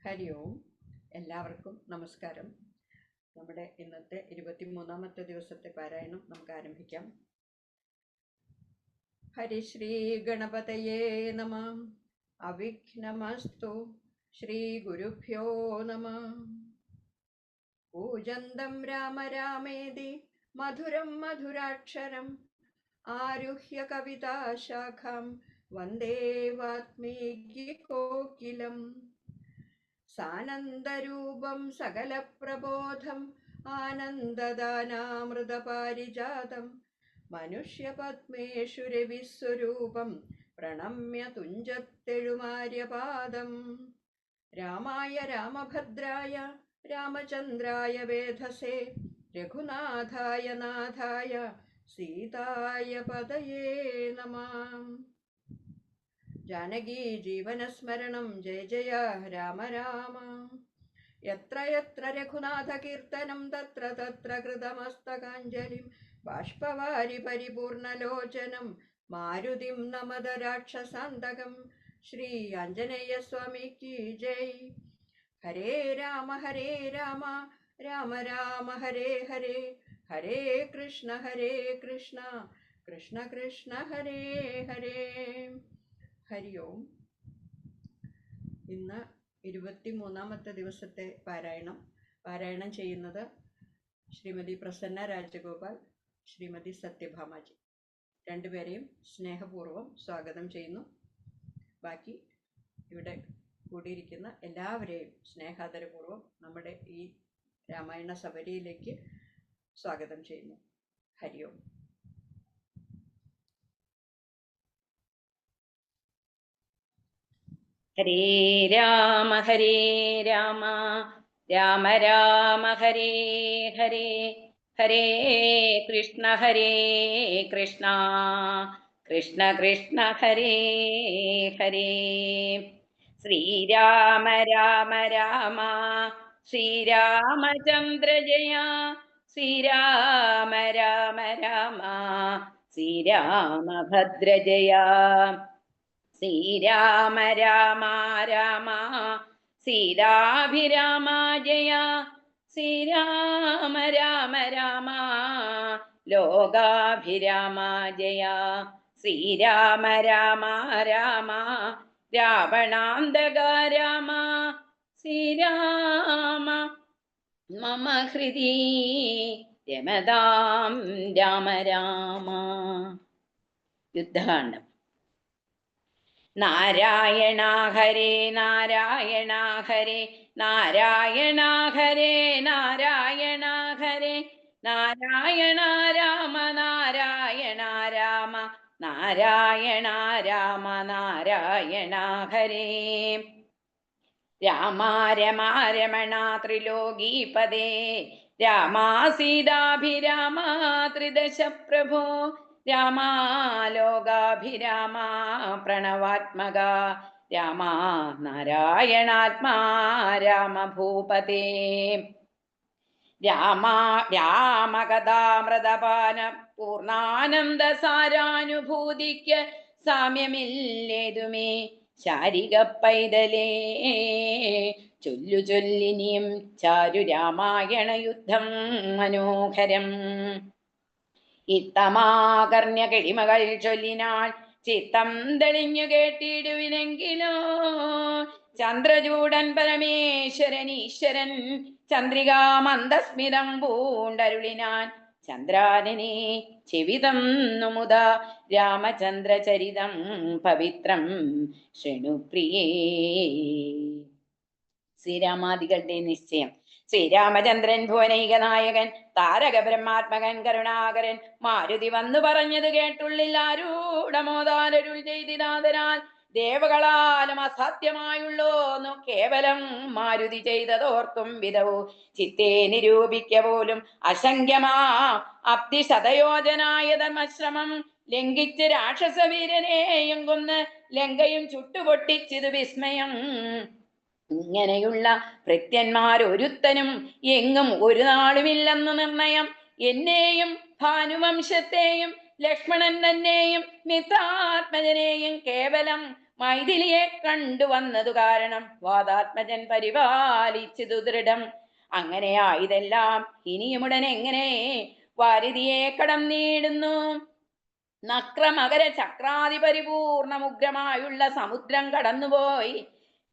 ഹരി ഓം. എല്ലാവർക്കും നമസ്കാരം. നമ്മുടെ ഇന്നത്തെ 23ാമത്തെ ദിവസത്തെ പാരായണം നമുക്ക് ആരംഭിക്കാം. ഹരിശ്രീ ഗണപതയേ നമഃ. അവിഘ്നമസ്തു. ശ്രീ ഗുരുഭ്യോ നമഃ. പൂജന്തം രാമ രാമേതി മധുരം മധുരാക്ഷരം ആരുഹ്യ കവിതാശാഖാം വന്ദേ വാത്മീകികോകിലം. സാനന്ദരൂപം സകലപ്രബോധം ആനന്ദദാനാമൃതപാരിജാതം മനുഷ്യപത്മേഷു രവിസ്വരൂപം പ്രണമ്യ തുഞ്ചത്തെഴുമാര്യപാദം. രാമായ രാമഭദ്രായ രാമചന്ദ്രായ വേധസേ രഘുനാഥായ നാഥായ സീതായ പതയേ നമഃ. ജാനകീ ജീവനസ്മരണം ജയ ജയ രാമ രാമ. യത്ര യത്ര രഘുനാഥ കീർത്തനം തത്ര തത്ര കൃതമസ്തകാഞ്ജലിം ബാഷ്പവാരി പരിപൂർണലോചനം മാരുതിം നമത രാക്ഷസാന്തകം. ശ്രീ ആഞ്ജനേയ സ്വാമിക്ക് ജയ്. ഹരേ രാമ രാമ രാമ ഹരേ ഹരേ, ഹരേ കൃഷ്ണ കൃഷ്ണ കൃഷ്ണ ഹരേ ഹരേ. ഹരി ഓം. ഇന്ന് 23ാമത്തെ ദിവസത്തെ പാരായണം ചെയ്യുന്നത് ശ്രീമതി പ്രസന്ന രാജഗോപാൽ, ശ്രീമതി സത്യഭാമാജി. രണ്ടുപേരെയും സ്നേഹപൂർവ്വം സ്വാഗതം ചെയ്യുന്നു. ബാക്കി ഇവിടെ കൂടിയിരിക്കുന്ന എല്ലാവരെയും സ്നേഹാദരപൂർവ്വം നമ്മുടെ ഈ രാമായണ സബരിയിലേക്ക് സ്വാഗതം ചെയ്യുന്നു. ഹരി ഓം. ഹരേ രാമ രാമ രാമ ഹരേ ഹരേ, ഹരേ കൃഷ്ണ കൃഷ്ണ കൃഷ്ണ ഹരേ ഹരേ. ശ്രീരാമ രാമ രാമ ശ്രീരാമചന്ദ്ര ജയ, ശ്രീരാമ രാമ രാമ ശ്രീരാമഭദ്ര ജയ. ശ്രീരാമ രാമ രാമ സീതാഭിരാമ ജയ, ശ്രീരാമ രാമ രാമ ലോകാഭിരാമ ജയ. ശ്രീരാമ രാമ രാമ രാവണാന്തക രാമ, ശ്രീരാമ മമ ഹൃദി രമതാം രാമ രാമ. യുദ്ധകാണ്ഡം. നാരായണ ഹരേ നാരായണ ഹരേ, നാരായണ ഹരേ നാരായണ ഹരേ, നാരായണ രാമ നാരായണ രാമ നാരായണ രാമ നാരായണ ഹരേ. രാമ രമ രമണ ത്രിലോകീപദേ, രാമ സീതാഭിരാമ ത്രിദശ പ്രഭോ, രാമ ലോകാഭിരാമ പ്രണവാത്മക, രാമ നാരായണാത്മാ രാമ ഭൂപതേ. രാമ രാമകഥാമൃതപാന പൂർണ്ണാനന്ദ സാരാനുഭൂതിക്ക് സാമ്യമില്ലേതുമേ ശാരിക പൈതലേ. ചൊല്ലിനിയും ചാരു രാമായണ യുദ്ധം മനോഹരം. ഇത്തമാകർണ്യ കിളിമകൾ ചൊല്ലിനാൾ ചിത്തം തെളിഞ്ഞു കേട്ടിടുവിനെങ്കിലോ. ചന്ദ്രചൂടൻ പരമേശ്വരൻ ഈശ്വരൻ ചന്ദ്രികാ മന്ദസ്മിതം പൂണ്ടരുളിനാൻ. ചന്ദ്രാനനെ ചെവിതം നുമുദ രാമചന്ദ്രചരിതം പവിത്രം ശൃണുപ്രിയേ. ശ്രീരാമാദികളുടെ നിശ്ചയം. ശ്രീരാമചന്ദ്രൻ ഭുവനൈക നായകൻ താരക ബ്രഹ്മാത്മകൻ കരുണാകരൻ മാരുതി വന്നു പറഞ്ഞത് കേട്ടുള്ളിൽ ആരൂഢമോദാരരുൾ ചെയ്തിനാദരാൽ ദേവകളാലും അസാധ്യമായുള്ളോന്നു കേവലം മാരുതി ചെയ്തതോർക്കും വിധവു ചിത്തേ നിരൂപിക്ക പോലും അസംഖ്യമാ അബ്ദി ശതയോജനായ ധർമ്മശ്രമം ലംഘിച്ച് രാക്ഷസവീരനെയും കൊന്ന് ലങ്കയും ചുട്ടുപൊട്ടിച്ചത് വിസ്മയം. ഇങ്ങനെയുള്ള ഭൃത്യന്മാരൊരുത്തനും എങ്ങും ഒരു നാളുമില്ലെന്ന് നിർണയം. എന്നെയും ഭാനുവംശത്തെയും ലക്ഷ്മണൻ തന്നെയും മിത്രാത്മജനെയും കേവലം മൈഥിലിയെ കണ്ടുവന്നതു കാരണം വാദാത്മജൻ പരിപാലിച്ചതു ദൃഢം. അങ്ങനെയായതെല്ലാം ഇനിയുമുടൻ എങ്ങനെ വാരിധിയെ കടന്നിടുന്നു. നക്രമകര ചക്രാതി പരിപൂർണമുഗ്രമായുള്ള സമുദ്രം കടന്നുപോയി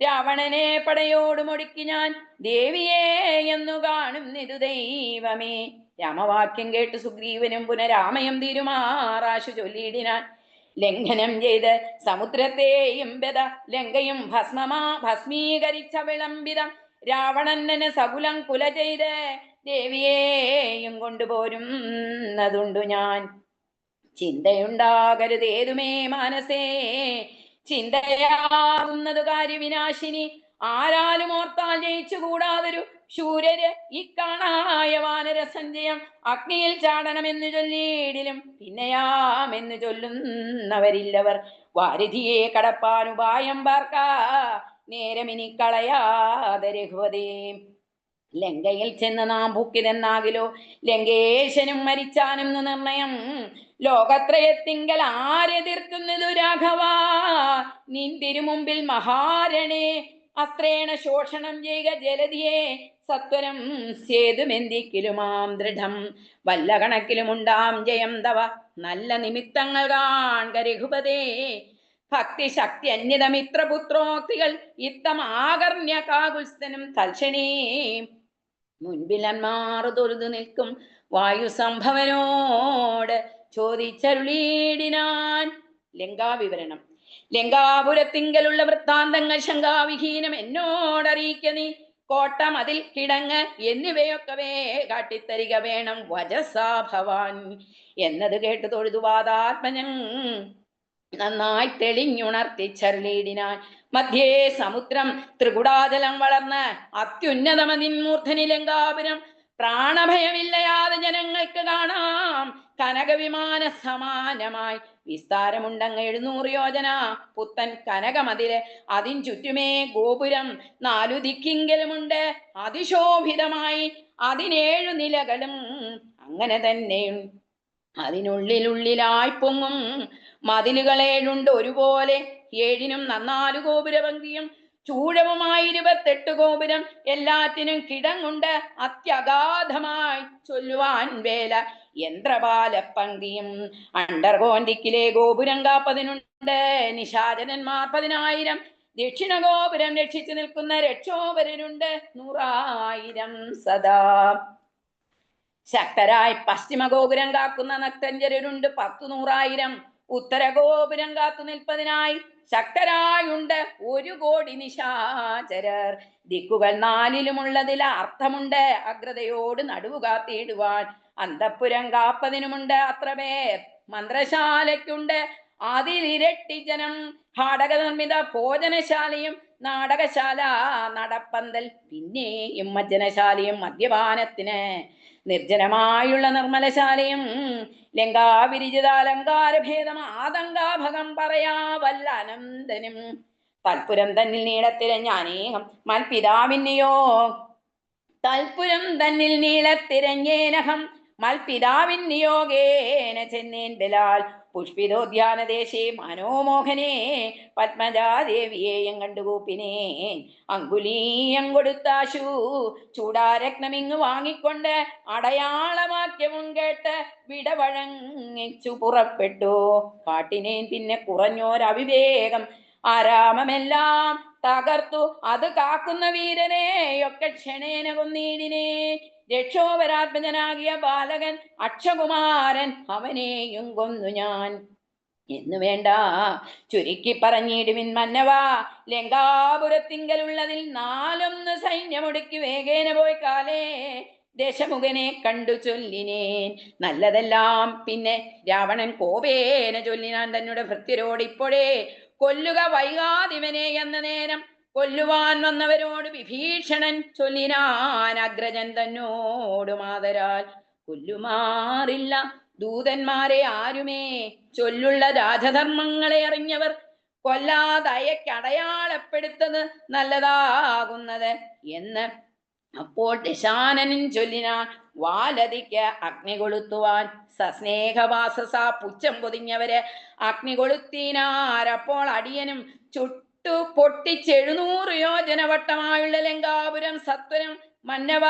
രാവണനെ പടയോട് മുടുക്കി ഞാൻ ദേവിയെ എന്നു കാണുന്നിതു ദൈവമേ. രാമവാക്യം കേട്ട് സുഗ്രീവനും പുനരാമയം തീരുമാറാശു ചൊല്ലിയിടിനാൻ. ലംഘനം ചെയ്ത് സമുദ്രത്തെയും ബദ ലങ്കയും ഭസ്മീകരിച്ച വിളംബിതം രാവണന് സകുലം കുല ചെയ്ത് ദേവിയെയും കൊണ്ടുപോരുന്നതുണ്ടു ഞാൻ. ചിന്തയുണ്ടാകരുതേതുമേ മാനസേ, ചിന്തയാകുന്നതു കാര്യവിനാശിനി. ആരാലും ഓർത്താൽ ജയിച്ചുകൂടാതൊരു ശൂരര് ഇക്കാണായ വാനര സഞ്ചയം. അഗ്നിയിൽ ചാടണമെന്നു ചൊല്ലിയിടിലും പിന്നെയാമെന്നു ചൊല്ലുന്നവരില്ലവർ. വാരിധിയെ കടപ്പാൻ ഉപായം പാർക്ക നേരമിനി കളയാതെ രഘുവതേ. ലങ്കയിൽ ചെന്ന് നാം ഭൂക്കിതെന്നാകിലോ ലങ്കേശനും മരിച്ചാനെന്നു നിർണയം. ലോകത്രയത്തിങ്കൽ ആരെതിർക്കുന്നതു രാഘവ നിൻ തിരുമുമ്പിൽ മഹാരണേ. അസ്ത്രേണ ശോഷണം ചെയ്യുക ജലധിയെ സത്വരം സേതുമെന്തിക്കിലുമാം ദൃഢം. വല്ല കണക്കിലുമുണ്ടാം ജയം തവ നല്ല നിമിത്തങ്ങൾ കാൺക രഘുപതേ. ഭക്തി ശക്തി അന്യതമിത്രപുത്രോക്തികൾ ഇത്തം ആകർണ്യ കാകുൽസ്ഥനും തൽക്ഷണേ മുൻപിലന്മാർ തൊഴുതു നിൽക്കും വായു സംഭവനോട് ചോദിച്ചരുളീടിനാൻ. ലങ്കാവിവരണം. ലങ്കാപുരത്തിങ്കലുള്ള വൃത്താന്തങ്ങൾ ശങ്കാവിഹീനം എന്നോടറിയിക്ക നീ. കോട്ട, മതിൽ, കിടങ്ങ് എന്നിവയൊക്കവേ കാട്ടിത്തരിക വേണം വജസാ ഭവാൻ. എന്നത് കേട്ടു തൊഴുതു വാദാത്മജൻ നന്നായി തെളിഞ്ഞുണർത്തിച്ചരുളീടിനാൻ. മധ്യേ സമുദ്രം ത്രികുടാചലം വളർന്ന് അത്യുന്നതമതിൻ മൂർധനി ലങ്കാപുരം. പ്രാണഭയമില്ലയാതെ ജനങ്ങൾക്ക് കാണാം കനകവിമാന സമാനമായി. വിസ്താരമുണ്ടങ്ങ് 700 യോജന പുത്തൻ കനകമതില്. അതിൻ ചുറ്റുമേ ഗോപുരം 4 ദിക്കിങ്കലുമുണ്ട് അതിശോഭിതമായി. 17 നിലകളും അങ്ങനെ തന്നെ. അതിനുള്ളിലായി പൊങ്ങും മതിലുകളേഴുണ്ട് ഒരുപോലെ. 7നും 4 ഗോപുരപംക്തിയും ചൂഴവുമായി 28 ഗോപുരം. എല്ലാറ്റിനും കിടങ്ങുണ്ട് അത്യഗാധമായി ചൊല്ലുവാൻ വേല. യന്ത്രപാലപംക്തിയും അണ്ടർകോൺ ദിക്കിലെ ഗോപുരം കാപ്പതിനുണ്ട് നിശാചരന്മാർ 10,000. ദക്ഷിണ ഗോപുരം രക്ഷിച്ചു നിൽക്കുന്ന രക്ഷോപരരുണ്ട് 100,000 സദാ. ശക്തരായി പശ്ചിമ ഗോപുരം കാക്കുന്ന നക്തഞ്ചരരുണ്ട് 10,100,000. ഉത്തര ഗോപുരം കാത്തു നിൽപ്പതിനായി ശക്തരായുണ്ട് 1 കോടി നിശാചരർ. ദിക്കുകൾ 4ലുമുള്ളതിൽ അർത്ഥമുണ്ട് അഗ്രതയോട് നടുവു കാത്തിടുവാൻ. അന്തഃപുരം കാപ്പതിനുമുണ്ട് അത്ര പേർ. മന്ത്രശാലയ്ക്കുണ്ട് അതിലിരട്ടി ജനം. ഹാടക നിർമ്മിത ഭോജനശാലയും നാടകശാല നടപ്പന്തൽ പിന്നെയും മജ്ജനശാലയും മദ്യപാനത്തിന് നിർജ്ജനമായുള്ള നിർമ്മലശാലയും. ലങ്കാവിരിജിത അലങ്കാരഭേദം ആതങ്കാഭകം പറയാ വല്ല അനന്തനും. തൽപുരം തന്നിൽ നീളത്തിരഞ്ഞാനേഹം മൽപിതാവിനെയോ തൽപുരം തന്നിൽ നീളത്തിരഞ്ഞേനഹം മൽപിതാവിൻ നിയോഗേന ചെന്നേൻ ബലാൽ. പുഷ്പിതോദ്യാനദേശേ മനോമോഹനേ പത്മജാദേവിയെയും കണ്ടുകൂപ്പിനേൻ. അങ്കുലീയം കൊടുത്താശു ചൂടാരത്നമിങ്ങ് വാങ്ങിക്കൊണ്ട് അടയാളവാക്യവും കേട്ട് വിടവഴങ്ങിച്ചു പുറപ്പെട്ടു. കാട്ടിനേൻ പിന്നെ കുറഞ്ഞോരവിവേകം ആരാമമെല്ലാം തകർത്തു. അത് കാക്കുന്ന വീരനെയൊക്കെ ക്ഷണേന കൊന്നീടിനേ. രക്ഷോപരാത്മജനാകിയ ബാലകൻ അക്ഷകുമാരൻ അവനെയും കൊന്നു ഞാൻ എന്നു വേണ്ട ചുരുക്കി പറഞ്ഞിടുവിൻ മന്നവാ. ലങ്കാപുരത്തിങ്കലുള്ളതിൽ 4 സൈന്യമൊടുക്കി വേഗേന പോയി കാലേ ദശമുഖനെ കണ്ടു ചൊല്ലിനേൻ. നല്ലതെല്ലാം പിന്നെ രാവണൻ കോപേന ചൊല്ലിനാൻ തന്നോട് ഭൃത്യരോട് ഇപ്പോഴേ കൊല്ലുക വൈകാതിവനെ എന്ന നേരം. കൊല്ലുവാൻ വന്നവരോട് വിഭീഷണൻ ചൊല്ലിനാൻ അഗ്രജൻ തന്നോട് മാതരാൽ. കൊല്ലുമാറില്ല ദൂതന്മാരെ ആരുമേ ചൊല്ലുള്ള രാജധർമ്മങ്ങളെ അറിഞ്ഞവർ. കൊല്ലാതയക്കടയാളപ്പെടുത്തത് നല്ലതാകുന്നത് എന്ന് അപ്പോൾ ദശാനനൻ ചൊല്ലിനാൻ, വാലതിക്ക് അഗ്നി കൊളുത്തുവാൻ. സസ്നേഹവാസസ പുച്ഛം പൊതിഞ്ഞവര് അഗ്നി കൊളുത്തിനാരപ്പോൾ അടിയനും ചുട്ടു പൊട്ടിച്ച് 700 യോജനവട്ടമായുള്ള ലങ്കാപുരം സത്വരം മന്നവ.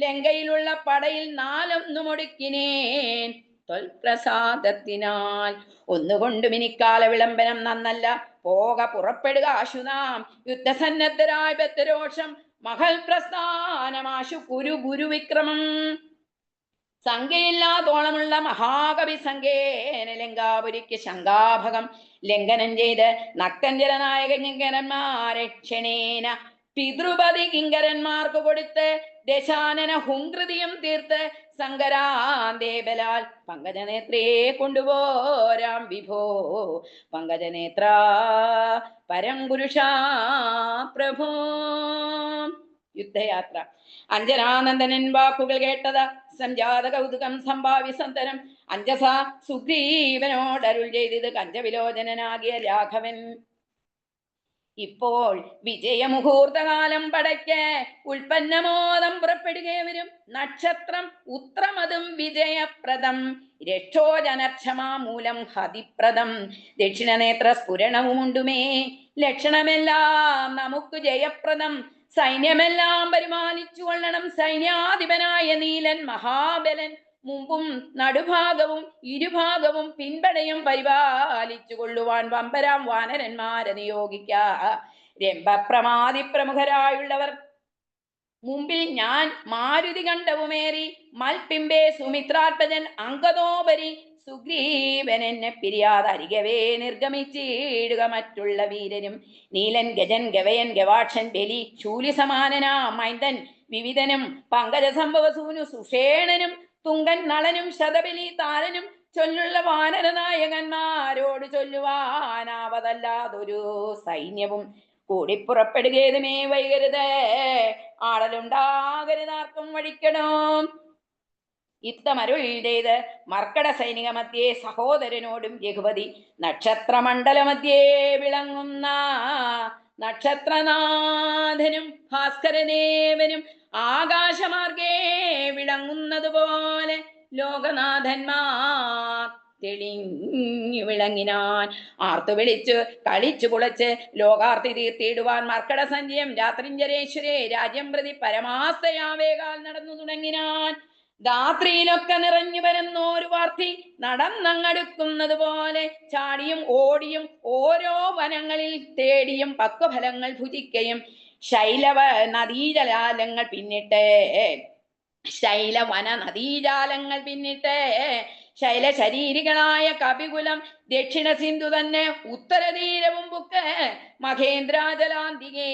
ലങ്കയിലുള്ള പടയിൽ 4 മുടുക്കിനേൻ തൊൽപ്രസാദത്തിനാൽ. ഒന്നുകൊണ്ടും ഇനിക്കാല വിളംബനം നന്നല്ല. പോക പുറപ്പെടുക ആശുനാം യുദ്ധസന്നദ്ധരായ ബദ്ധരോഷം മഹൽ പ്രസ്ഥാനമാശു ഗുരുവിക്രമം. സംഖ്യയില്ലാതോളമുള്ള മഹാകവി സംഖ്യേന ലങ്കാപുരിക്ക് ശങ്കാഭകം ലംഘനം ചെയ്ത് നക്തഞ്ജലനായക കിങ്കരന്മാരെ ക്ഷണേന പിതൃപതി കിങ്കരന്മാർക്ക് കൊടുത്ത് ദശാനന ഹുങ്കൃതിയും തീർത്ത് സങ്കരാന്തേബലാൽ പങ്കജനേത്രയെ കൊണ്ടുപോരാം വിഭോ. പങ്കജനേത്ര പരം പുരുഷാ പ്രഭോ. യുദ്ധയാത്ര. അഞ്ജനാനന്ദനൻ വാക്കുകൾ കേട്ടത് സംജാത കൗതുകം സംഭാവി സന്തരം അഞ്ജസ സുഗ്രീവനോട് അരുൾ ചെയ്തത് കഞ്ചവിലോചനാകിയ രാഘവൻ. ഇപ്പോൾ വിജയമുഹൂർത്തകാലം പടയ്ക്ക് ഉൽപ്പന്നമോദം പുറപ്പെടുകയെ വരും. നക്ഷത്രം ഉത്രമതും വിജയപ്രദം രക്ഷോജനക്ഷമാമൂലം ഹതിപ്രദം. ദക്ഷിണനേത്ര സ്ഫുരണവുമുണ്ടുമേ ലക്ഷണമെല്ലാം നമുക്ക് ജയപ്രദം. സൈന്യമെല്ലാം പരിപാലിച്ചു കൊള്ളണം സൈന്യാധിപനായ നീലൻ മഹാബലൻ. മുമ്പും നടുഭാഗവും ഇരുഭാഗവും പിൻപടയും പരിപാലിച്ചു കൊള്ളുവാൻ വമ്പരാം വാനരന്മാരെ നിയോഗിക്ക. രംഭപ്രമാദി പ്രമുഖരായുള്ളവർ മുമ്പിൽ ഞാൻ മാരുതി കണ്ഠവുമേറി മൽപിമ്പേ സുമിത്രാത്മജൻ അങ്കദോപരി സുഗ്രീവൻ എന്നെ പിരിയാതെ അരികവേ നിർഗമിച്ചിടുക. മറ്റുള്ള വീരനും നീലൻ ഗജൻ ഗവയൻ ഗവാക്ഷൻ ബലി ശൂലി സമാനനാ മൈന്ദൻ വിവിധനും പങ്കജ സംഭവസൂനു സുഷേണനും തുങ്കൻ നളനും ശതബലി താരനും ചൊല്ലുള്ള വാനര നായകന്മാരോട് ചൊല്ലുവാനാവതല്ലാതൊരു സൈന്യവും കൂടി പുറപ്പെടുകേതുമേ വൈകരുത്. ആടലുണ്ടാകരുതാർക്കും വഴിക്കണോ. യുദ്ധമരുൾ ചെയ്ത് മർക്കട സൈനിക മധ്യേ സഹോദരനോടും രഘുപതി നക്ഷത്രമണ്ഡലമധ്യേ വിളങ്ങുന്ന നക്ഷത്രനാഥനും ഭാസ്കരദേവനും ആകാശമാർഗേ വിളങ്ങുന്നത് പോലെ ലോകനാഥന്മാർ തെളിഞ്ഞു വിളങ്ങിനാൻ. ആർത്തു വിളിച്ചു കളിച്ചു കുളച്ച് ലോകാർത്തി തീർത്തിടുവാൻ മർക്കട സഞ്ജയം രാത്രിഞ്ചരേശ്വരേ രാജ്യം പ്രതി പരമാസ്തയാവേകാൽ നടന്നു തുടങ്ങിനാൻ. രാത്രിയിലൊക്കെ നിറഞ്ഞു വരുന്നോരു വാർത്തി നടന്നങ്ങടുക്കുന്നത് പോലെ ചാടിയും ഓടിയും ഓരോ വനങ്ങളിൽ തേടിയും പക്വഫലങ്ങൾ ഭുജിക്കയും ശൈലവ നദീജലാലങ്ങൾ പിന്നിട്ട് ശൈലവന നദീജാലങ്ങൾ പിന്നിട്ട് ശൈലശരീരികളായ കപികുലം ദക്ഷിണ സിന്ധു തന്നെ ഉത്തരതീരവും ബുക്ക് മഹേന്ദ്രാജലാന്തികേ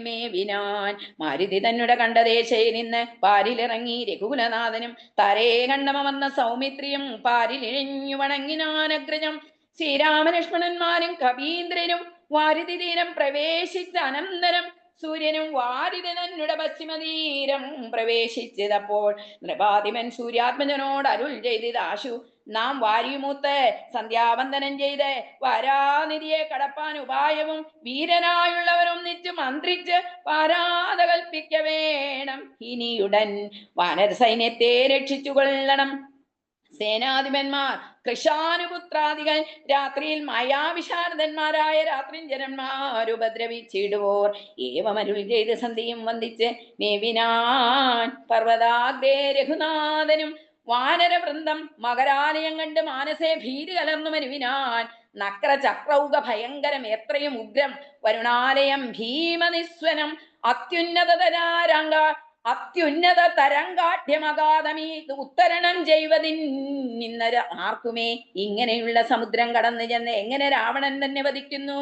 മേവിനാൻ. മാരുതി തന്നുടെ കണ്ടദേശയിൽ നിന്ന് പാരിലിറങ്ങി രഘുകുലനാഥനും തരേ കണ്ണമന്ന സൗമിത്രിയും പാരിലിഴഞ്ഞു വണങ്ങിനാനഗ്രജം. ശ്രീരാമലക്ഷ്മണന്മാരും കവീന്ദ്രനും വാരുതി തീരം പ്രവേശിച്ച അനന്തരം സൂര്യനും വാരിതി തന്നുടെ പശ്ചിമതീരം പ്രവേശിച്ചതപ്പോൾ നൃപാതിമൻ സൂര്യാത്മജനോട് അരുൾ ചെയ്തിതാശു നാം വാരിയുമൂത്ത് സന്ധ്യാവന്ദനം ചെയ്ത് വാരാനിധിയെ കടപ്പാൻ ഉപായവും വീരനായുള്ളവരൊന്നിച്ച് മന്ത്രിച്ച് പാരാത കൽപ്പിക്ക വേണം. ഇനിയുടൻ വാനര സൈന്യത്തെ രക്ഷിച്ചു കൊള്ളണം. സേനാധിപന്മാർ കൃഷാനുപുത്രാദികൾ രാത്രിയിൽ മായാവിശാരദന്മാരായ രാത്രിഞ്ജനന്മാർ ഉപദ്രവിച്ചിടുവോർ ഏവമരുൾ ചെയ്ത് സന്ധിയും വന്ദിച്ച് മേവിനാൻ പർവ്വതാഗ്രേ രഘുനാഥനും. വാനരവൃന്ദം മകരാലയം കണ്ട് മാനസേ ഭീതി കലർന്നു മരുവിനാൻ. നക്ര ചക്രൗക ഭയങ്കരം എത്രയും ഉഗ്രം വരുണാലയം ഭീമനിസ്വനം അത്യുന്നത തരംഗാഠ്യമകാതമീ ഉത്തരണം ചെയ്വതിന്നര ആർക്കുമേ. ഇങ്ങനെയുള്ള സമുദ്രം കടന്നു ചെന്ന് എങ്ങനെ രാവണൻ തന്നെ വധിക്കുന്നു.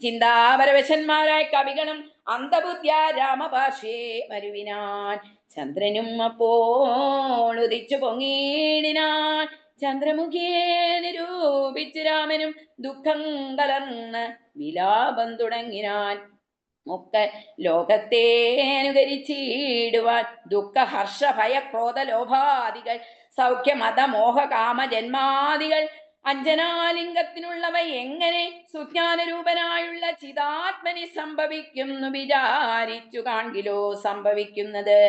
ചിന്താപരവശന്മാരായ കവികളും അന്ധബുദ്ധ്യ രാമഭാഷേ മരുവിനാൻ. ചന്ദ്രനും അപ്പോൾ ഉദിച്ചു പൊങ്ങിയിടിനാൻ. ചന്ദ്രമുഖിയെ നിരൂപിച്ച് രാമനും ദുഃഖം കലർന്ന് വിലാപം തുടങ്ങിനാൻ. ഒക്കെ ലോകത്തെ അനുകരിച്ചിടുവാൻ ദുഃഖ ഹർഷ ഭയ ക്രോധ ലോഭാദികൾ സൗഖ്യ മത മോഹ കാമ ജന്മാദികൾ അഞ്ജനാലിംഗത്തിനുള്ളവ എങ്ങനെ സുജ്ഞാനരൂപനായുള്ള ചിതാത്മനി സംഭവിക്കുന്നു വിചാരിച്ചു കാൺകിലോ സംഭവിക്കുന്നത്.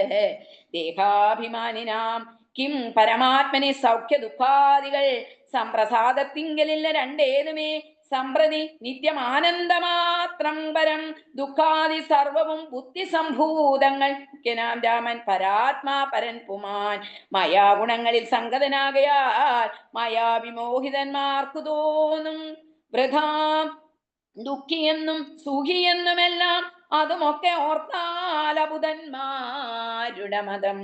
ദേഹാഭിമാനിനാം കിം പരമാത്മനി സൗഖ്യ ദുഃഖാദികൾ സംപ്രസാദത്തിങ്കലില്ല രണ്ടേതുമേ സമ്പ്രതി നിത്യമാനന്ദമാത്രം പരം ദുഃഖാദി സർവവും ബുദ്ധിസംഭൂതങ്ങൾ മുഖ്യനാം രാമൻ പരാത്മാ പരൻ പുമാൻ മായാഗുണങ്ങളിൽ സംഗതനാകയാൽ മായാവിമോഹിതന്മാർക്കു തോന്നും വൃഥാം ദുഃഖിയെന്നും സുഖിയെന്നുമെല്ലാം അതുമൊക്കെ ഓർത്താലബുധന്മാരുടെ മതം.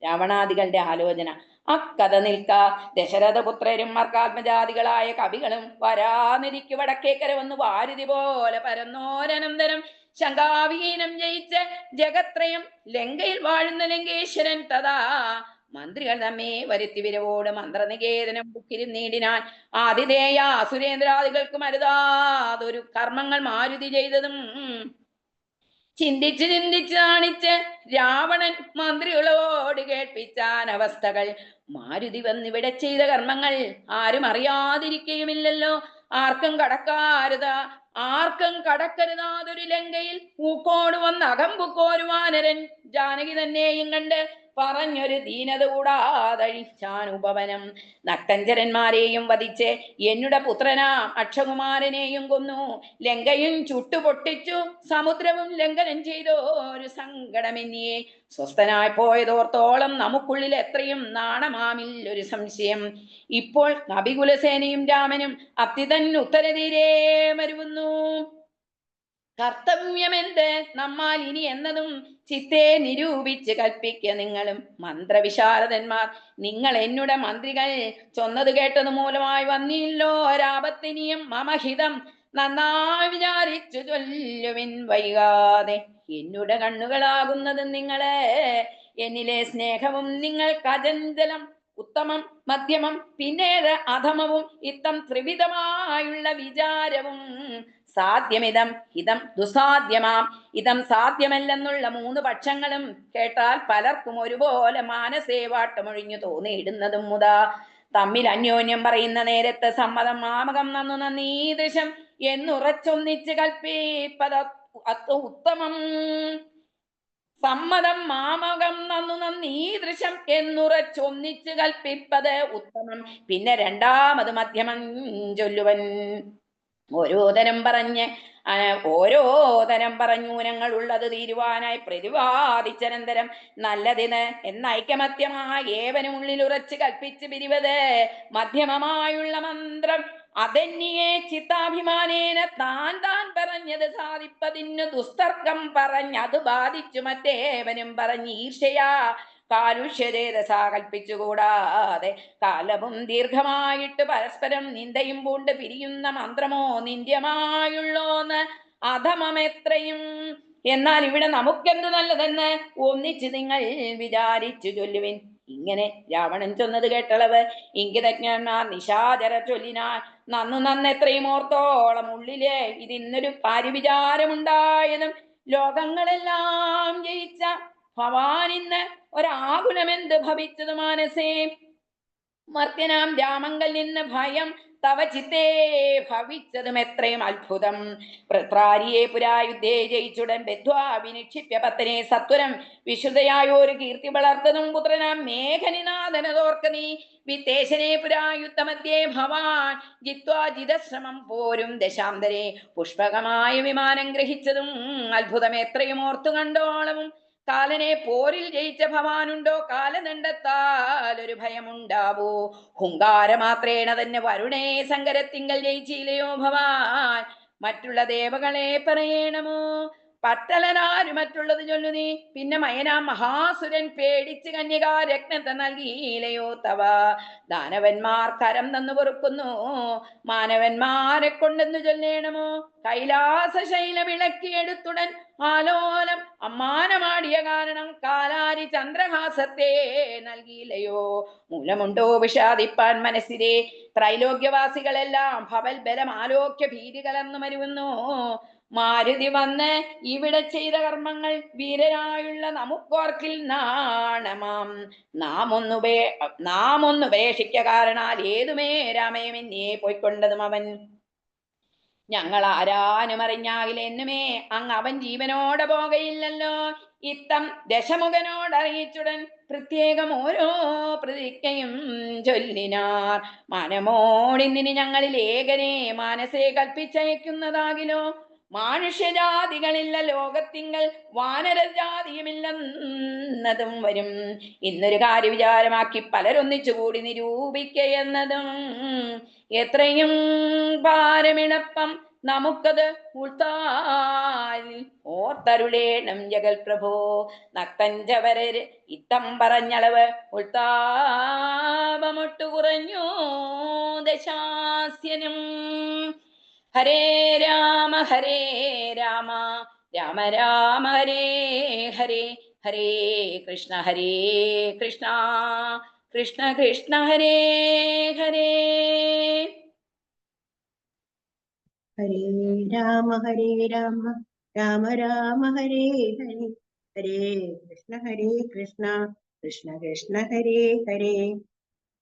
രാവണാദികളുടെ ആലോചന. അക്കഥ നിൽക്ക ദശരഥപുത്രരും മർക്കാത്മജാതികളായ കവികളും വരാനിരിക്കു വടക്കേക്കര വന്നു വാരുതി പോലെ പരന്നോരനന്തരം ശങ്കാവീനം ജയിച്ച് ജഗത്രയം ലങ്കയിൽ വാഴുന്ന ലങ്കേശ്വരൻ തഥാ മന്ത്രികൾ നമ്മെ വരുത്തി വിരവോട് മന്ത്രനികേതനം ബുക്കിരുന്നീടിനാൻ ആതിഥേയ സുരേന്ദ്രാദികൾക്ക് മരുതാതൊരു കർമ്മങ്ങൾ മാരുതി ചെയ്തതും ചിന്തിച്ച് ചിന്തിച്ച് കാണിച്ച് രാവണൻ മന്ത്രികളോട് കേൾപ്പിച്ചാൻ അവസ്ഥകൾ. മാരുതി വന്നിവിടെ ചെയ്ത കർമ്മങ്ങൾ ആരും അറിയാതിരിക്കുകയുമില്ലല്ലോ. ആർക്കും കടക്കരുതാതൊരു ലങ്കയിൽ പൂക്കോട് വന്ന് അകമ്പുക്കോരു വാനരൻ ജാനകി തന്നെയും കണ്ട് പറഞ്ഞൊരു ദീനത കൂടാതഴിച്ചാൻ ഉപവനം. നക്തഞ്ചരന്മാരെയും വധിച്ച് എന്നുടെ പുത്രനാം അക്ഷകുമാരനെയും കൊന്നു. ലങ്കയും ചുട്ടുപൊട്ടിച്ചു സമുദ്രവും ലംഘനം ചെയ്തോ ഒരു സങ്കടമെന്നിയെ സ്വസ്ഥനായി പോയതോർത്തോളം നമുക്കുള്ളിൽ എത്രയും നാണമാമില്ലൊരു സംശയം. ഇപ്പോൾ കപികുലസേനയും രാമനും അത്തിതൻ ഉത്തരതീരേ വരുന്നു. കർത്തവ്യമെന്ത് നമ്മാൽ ഇനി എന്നതും ചിത്തെ നിരൂപിച്ച് കൽപ്പിക്ക നിങ്ങളും മന്ത്രവിശാരദന്മാർ. നിങ്ങൾ എന്നുടെ മന്ത്രികൾ ചൊന്നത് കേട്ടത് മൂലമായി വന്നില്ലോ ഒരാപത്തിനിയും മമഹിതം നന്നായി വിചാരിച്ചു ചൊല്ലുവിൻ വൈകാതെ. എന്നുടെ കണ്ണുകളാകുന്നത് നിങ്ങളെ എന്നിലെ സ്നേഹവും നിങ്ങൾക്ക് അചഞ്ചലം ഉത്തമം മധ്യമം പിന്നേത് അധമവും ഇത്തം ത്രിവിധമായുള്ള വിചാരവും സാധ്യമിതം ഇതം ദുസാധ്യമാം ഇതം സാധ്യമല്ലെന്നുള്ള മൂന്ന് പക്ഷങ്ങളും കേട്ടാൽ പലർക്കും ഒരുപോലെ മാനസേവാട്ടമൊഴിഞ്ഞു തോന്നിയിടുന്നതും മുതാ. തമ്മിൽ അന്യോന്യം പറയുന്ന നേരത്ത് സമ്മതം മാമകം നന്നു നന്നീദൃശം എന്നുറച്ചൊന്നിച്ച് കൽപ്പിപ്പത ഉത്തമം. സമ്മതം മാമകം നന്നു നന്നീദൃശം എന്നുറച്ചൊന്നിച്ച് കൽപ്പിപ്പത് ഉത്തമം. പിന്നെ രണ്ടാമത് മധ്യമം ചൊല്ലുവൻ. ഓരോ തരം പറഞ്ഞൂനങ്ങൾ ഉള്ളത് തീരുവാനായി പ്രതിവാദിച്ചനന്തരം നല്ലതിന് എന്ന ഐക്യമത്യമായി ഏവനും ഉള്ളിൽ ഉറച്ച് കൽപ്പിച്ച് പിരിവത് മധ്യമമായുള്ള മന്ത്രം. അതെന്നിയെ ചിത്താഭിമാനേന താൻ പറഞ്ഞത് സാധിപ്പതിന് ദുസ്തർക്കം പറഞ്ഞത് ബാധിച്ചു മറ്റേവനും പറഞ്ഞ് ഈർഷയാ കാലുഷ്യരേതസാ കൽപ്പിച്ചുകൂടാതെ കാലവും ദീർഘമായിട്ട് പരസ്പരം നിന്ദയും പൂണ്ട് പിരിയുന്ന മന്ത്രമോ നിന്ദ്യമായുള്ളോന്ന് അധമമെത്രയും. എന്നാൽ ഇവിടെ നമുക്കെന്തു നല്ലതെന്ന് ഒന്നിച്ച് നിങ്ങൾ വിചാരിച്ചു ചൊല്ലുവിൻ. ഇങ്ങനെ രാവണൻ ചൊന്നത് കേട്ടളവ് ഇംഗിതജ്ഞന്മാർ നിശാചര ചൊല്ലിനാൽ നന്നെത്രയും ഓർത്തോളം ഉള്ളിലെ ഇതിന്നൊരു കാര്യവിചാരമുണ്ടായതും ലോകങ്ങളെല്ലാം ജയിച്ച ഭവാനിന്ന് ഒരാകുലമെന്ത് ഭവിച്ചത് മാനസേ. മർത്യനാം രാമങ്കൽ നിന്ന് ഭയം തവ ചിത്തേ ഭവിച്ചതും എത്രയും അത്ഭുതം. വൃത്രാരിയെ പുരായുദ്ധേ ജയിച്ചുടൻ ബദ്ധ്വാ വിനിക്ഷിപ്യ പത്തനെ സത്വരം വിശുദ്ധയായൊരു കീർത്തി വളർത്തതും പുത്രനാം മേഘനിനാഥനതോർക്ക നീ. വിത്തേശനെ പുരായുദ്ധമധ്യേ ഭവാൻ ജിത്വാ ജിതശ്രമം പോരും ദശാന്തരെ പുഷ്പകമായ വിമാനം ഗ്രഹിച്ചതും അത്ഭുതം എത്രയും ഓർത്തു കണ്ടോളവും. കാലനെ പോരിൽ ജയിച്ച ഭവാനുണ്ടോ കാലദണ്ഡത്താൽ ഒരു ഭയമുണ്ടാവോ. ഹുങ്കാരമാത്രേണ തന്നെ വരുണേ സങ്കരത്തിങ്കൽ ജയിച്ചില്ലയോ ഭവാൻ. മറ്റുള്ള ദേവകളെ പറയണമോ പട്ടലനാര് മറ്റുള്ളത് ചൊല്ലു നീ. പിന്നെ മയനാം മഹാസുരൻ പേടിച്ച് കന്യകാരത്നത്തെ നൽകിയില്ലയോ തവ. ദാനവന്മാർ കരം തന്നു പൊറുക്കുന്നു മാനവന്മാരെ കൊണ്ടെന്ന് ചൊല്ലേണമോ. കൈലാസ ശൈല വിളക്കിയെടുത്തുടൻ ആലോലം അമ്മാനമാടിയ കാരണം കാലാരി ചന്ദ്രഹാസത്തെ നൽകിയില്ലയോ. മൂലമുണ്ടോ വിഷാദിപ്പാൻ മനസ്സിലെ ത്രൈലോക്യവാസികളെല്ലാം ഭവൽ ബലം ആലോക്യ ഭീതി കലർന്നു മരുവുന്നു. മാരുതി വന്ന് ഇവിടെ ചെയ്ത കർമ്മങ്ങൾ വീരരായുള്ള നമുക്കോർക്കിൽ നാണമാം. നാം ഒന്നുപേക്ഷിക്ക കാരണാൽ ഏതുമേ രാമയമെന്നേ പോയിക്കൊണ്ടതും അവൻ. ഞങ്ങൾ ആരാനും അറിഞ്ഞാകിലെന്നുമേ അങ്ങ് അവൻ ജീവനോടെ പോകയില്ലല്ലോ. ഇത്തം ദശമുഖനോടറിയിച്ചുടൻ പ്രത്യേകം ഓരോ പ്രതിജ്ഞയും ചൊല്ലിനാർ. മനമോടിന്നിനി ഞങ്ങളിൽ ഏകനെ മനസ്സെ കൽപ്പിച്ചയക്കുന്നതാകിലോ. മാനുഷ്യജാതികളില്ല ലോകത്തിങ്കൽ, വാനരജാതിയുമില്ലെന്നതും വരും. ഇന്നൊരു കാര്യവിചാരമാക്കി പലരൊന്നിച്ചുകൂടി നിരൂപിക്കയെന്നതും എത്രയും പാരമിണപ്പം നമുക്കത് ഉൾത്താൽ ഓർത്തരുളേണം ജഗൽ പ്രഭോ. നക്തഞ്ചവരര് ഇത്തം പറഞ്ഞളവ് ഉൾത്താപമൊട്ടു കുറഞ്ഞു ദശാസ്യനും. ഹരേ രാമ രാമ രാമ ഹരേ ഹരേ, ഹരേ കൃഷ്ണ കൃഷ്ണ കൃഷ്ണ ഹരേ ഹരേ. ഹരേ രാമ രാമ രാമ ഹരേ ഹരേ, ഹരേ കൃഷ്ണ കൃഷ്ണ കൃഷ്ണ ഹരേ ഹരേ.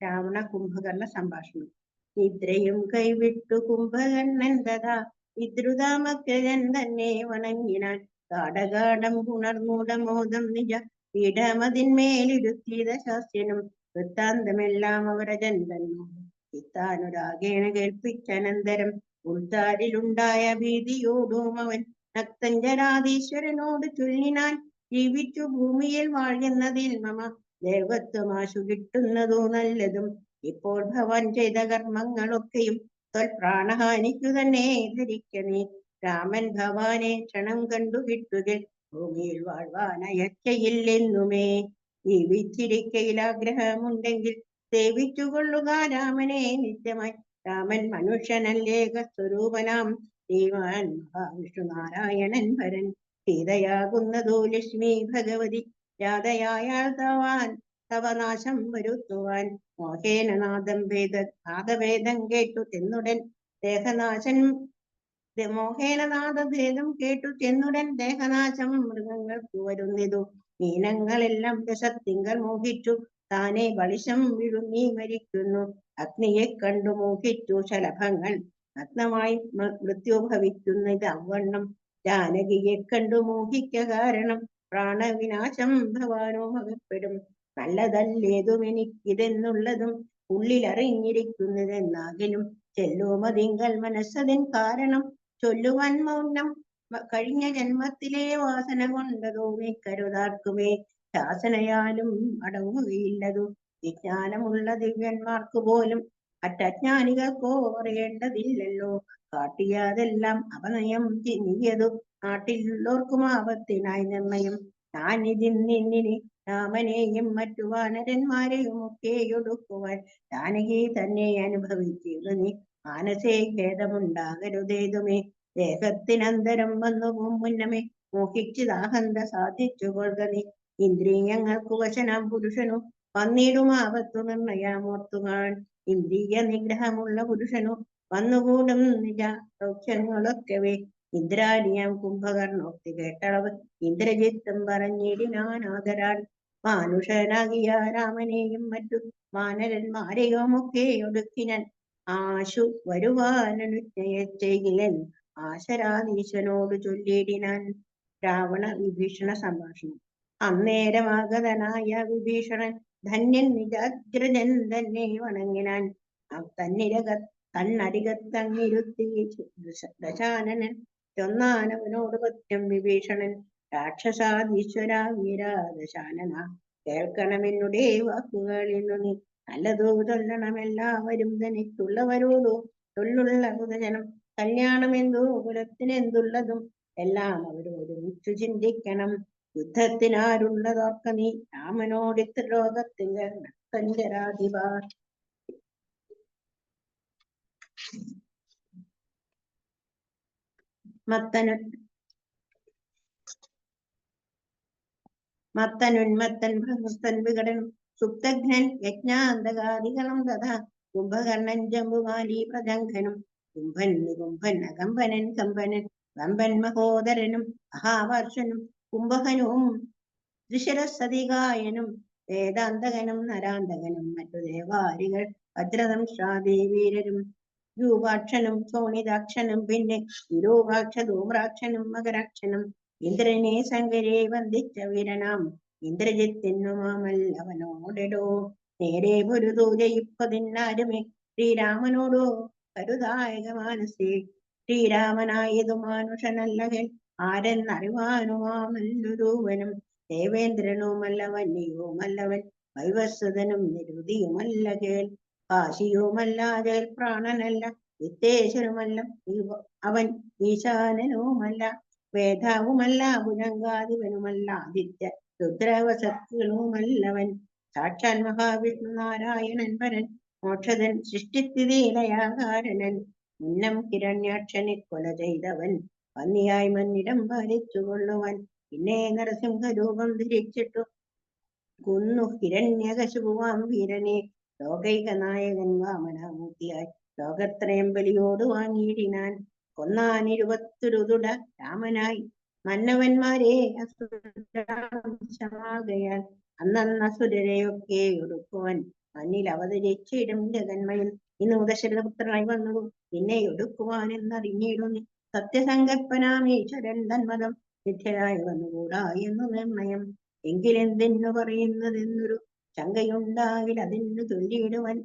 രാവണ കുംഭകർണ സംഭാഷണം. നിദ്രയും കൈവിട്ടു കുംഭകർണൻ തഥാ വിദ്രുതാമക്കരൻ തന്നെ വണങ്ങിനാൻ. കാടകാടം പുണർമൂടമോദം നിജ പീഠമതിന്മേലിരുത്തിയ ശാസ്യനും വൃത്താന്തമെല്ലാം അവരജൻ തന്നോട് ഇത്താനുരാഗേണ കേൾപ്പിച്ചനന്തരം ഉൾത്താരിലുണ്ടായ ഭീതിയോടും അവൻ നക്തഞ്ചരാധീശ്വരനോട് ചൊല്ലിനാൻ. ജീവിച്ചു ഭൂമിയിൽ വാഴുന്നതിൽ മമ ദേവത്വമാശു കിട്ടുന്നതോ നല്ലതും. ഇപ്പോൾ ഭവാൻ ചെയ്ത കർമ്മങ്ങളൊക്കെയും ത്വൽപ്രാണഹാനിക്കു തന്നെ ധരിക്കണേ. രാമൻ ഭവാനെ ക്ഷണം കണ്ടു കിട്ടുകിൽ ഭൂമിയിൽ വാഴ്വാനയക്കയില്ലെന്നുമേ. ജീവിച്ചിരിക്കയിൽ ആഗ്രഹമുണ്ടെങ്കിൽ സേവിച്ചുകൊള്ളുക രാമനെ നിത്യമായി. രാമൻ മനുഷ്യനല്ലേക സ്വരൂപനാം ശ്രീമാൻ മഹാവിഷ്ണുനാരായണൻ ഭരൻ. സീതയാകുന്നതോ ലക്ഷ്മി ഭഗവതി ജാതയായാൽ തവ നാശം വരുത്തുവാൻ. മോഹേനനാദം നാദഭേദം കേട്ടു ചെന്നുടൻ ദേഹനാശം മൃഗങ്ങൾക്ക് വരുന്നിതു. മീനങ്ങളെല്ലാം ദശത്തിങ്കൽ മോഹിച്ചു താനെ ബളിശം വിഴുങ്ങി മരിക്കുന്നു. അഗ്നിയെ കണ്ടു മോഹിച്ചു ശലഭങ്ങൾ നഗ്നമായി മൃത്യു ഭവിക്കുന്നത് അവണ്ണം. ജാനകിയെ കണ്ടു മോഹിക്ക കാരണം പ്രാണവിനാശം ഭവാനോ അകപ്പെടും. നല്ലതല്ലേതും എനിക്കിതെന്നുള്ളതും ഉള്ളിലറിഞ്ഞിരിക്കുന്നതെന്നാകിലും ചെല്ലുമതിങ്കൽ മനസ്സതിൻ കാരണം ചൊല്ലുവാൻ മൗനം. കഴിഞ്ഞ ജന്മത്തിലെ വാസന കൊണ്ടതോ കരുതാർക്കുമേ ശാസനയാലും അടങ്ങുകയില്ലതു. വിജ്ഞാനമുള്ള ദിവ്യന്മാർക്ക് പോലും മറ്റജ്ഞാനികൾക്കോ അറിയേണ്ടതില്ലല്ലോ. കാട്ടിയാതെല്ലാം അപനയം നീയതു നാട്ടിലുള്ളോർക്കും ആപത്തിനായി നിർണയം. ഞാനിതിന്നിനി രാമനെയും മറ്റു വാനരന്മാരെയും ഒക്കെ ഒടുക്കുവാൻ ജാനകി തന്നെ അനുഭവിച്ചിരുന്നു നീ. മാനസേ ഖേദമുണ്ടാകരുതേതുമേ. ദേഹത്തിനന്തരം വന്നു മുന്നമേ മോഹിച്ചിതാഹന്ത സാധിച്ചു കൊള്ളുക നീ. ഇന്ദ്രിയങ്ങൾക്കു വശനാം പുരുഷനു വന്നിടും ആപത്തു നിർണയമോർത്തുകാൺ. ഇന്ദ്രിയ നിഗ്രഹമുള്ള പുരുഷനു വന്നുകൂടും നിജ സൗഖ്യങ്ങളൊക്കവേ. ഇന്ദ്രാരിയാം കുംഭകർണോക്തി കേട്ടളവ് ഇന്ദ്രജിത്തും പറഞ്ഞിടിനാനാദരാൽ. മാനുഷനാകിയ രാമനെയും മറ്റു വാനരന്മാരെയും ഒക്കെ ഒടുക്കിനൻ. ആശു വരുവാനനുജ്ഞയ ചെയ്യിലൻ ആശരാധീശനോട് ചൊല്ലിയിടിനാൻ. രാവണ വിഭീഷണ സംഭാഷണം. അന്നേരമാഗതനായ വിഭീഷണൻ ധന്യൻ നിജാഗ്രജൻ തന്നെ വണങ്ങിനാൻ. തന്നരികത്തങ്ങിരുത്തി ദശാനനൻ ചൊന്നാനവനോട് പത്യം വിഭീഷണൻ. രാക്ഷസാധീശ്വര വീരാ ദശാനന കേൾക്കണമെന്നുടേ വാക്കുകൾ ഇന്നു നീ. നല്ലതോ ചൊല്ലണമെല്ലാവരും തനിക്കുള്ളവരോടോ ചൊല്ലുള്ള പുതജനം. കല്യാണമെന്തോ കുലത്തിനെന്തുള്ളതും എല്ലാം അവരോടൊന്നിച്ചു ചിന്തിക്കണം. യുദ്ധത്തിനാരുള്ളതോർക്ക നീ രാമനോടിത്ര ലോകത്തിങ്കൽ നക്തഞ്ചരാധിപ. മത്തനുന്മത്തൻ ഭ്രമസ്തൻ വികടനും സുപ്തഘ്നൻ യജ്ഞാന്തകാദികളും തഥാ കുംഭകർണൻ ജമ്പുമാലി പ്രജംഘനും. കുംഭൻ നികുംഭൻ അകമ്പനൻ കമ്പനൻ വമ്പൻ മഹോദരനും മഹാവർഷനും കുംഭകനും ത്രിശിരസതികായനും വേദാന്തകനും നരാന്തകനും മറ്റു ദേവാരികൾ വജ്രദംശാദേവീരരും രൂപാക്ഷനും സോണിതാക്ഷനും പിന്നെ വിരൂപാക്ഷ ധൂമ്രാക്ഷനും മകരാക്ഷനും ഇന്ദ്രനെ ശങ്കരെ വന്ദിച്ച വീരനാം ഇന്ദ്രജിത്തിനുമാമല്ലവനോടെടോ നേരെ പൊരുതൂ ജയിപ്പതിനാരുമേ ശ്രീരാമനോടോ കരുതായക മാനസേ ശ്രീരാമനായതു മാനുഷനല്ലകൻ ആരെന്നറിവാനുമാമല്ലൊരുവനും ദേവേന്ദ്രനുമല്ല വന്യവുമല്ലവൻ വൈവസ്വതനും നിരുതിയുമല്ല കേൾ കാശിയുമല്ല കേൾ പ്രാണനല്ല വിത്തേശ്വരുമല്ല അവൻ ഈശാനനുമല്ല വേദാവുമല്ല ഭുജംഗാധിപനുമല്ല ആദിത്യ രുദ്രവസത്തുകളുമല്ലവൻ സാക്ഷാൽ മഹാവിഷ്ണു നാരായണൻ പരൻ മോക്ഷതൻ സൃഷ്ടിസ്ഥിതിലയാകാരണൻ മുന്നം ഹിരണ്യാക്ഷനെ കൊല ചെയ്തവൻ പന്നിയായി മന്നിടം പാലിച്ചു കൊള്ളുവാൻ പിന്നെ നരസിംഹരൂപം ധരിച്ചിട്ടു കൊന്നു ഹിരണ്യകശുപുവാം വീരനെ ലോകൈക നായകൻ വാമനമൂർത്തിയായി ലോകത്രയം ബലിയോട് വാങ്ങിയിടിനാൻ കൊന്നാൻ 21 തുട രാമനായി മന്നവന്മാരെ അസുരമാകയാൽ അന്നസുരരെയൊക്കെ ഒടുക്കുവൻ മണ്ണിൽ അവതരിച്ചിടും ജഗന്മയിൽ ഇന്ന് ദശരഥപുത്രനായി വന്നതു പിന്നെ ഒടുക്കുവാൻ എന്നറിഞ്ഞിടുന്നു സത്യസങ്കൽപ്പനാമീശ്വരൻ തന്മതം മിഥ്യരായി വന്നുകൂടാ എന്നു നിർണയം എങ്കിലെന്തെന്നു പറയുന്നതെന്നൊരു ശങ്കയുണ്ടാകിൽ അതിന് ചൊല്ലിയിടുവൻ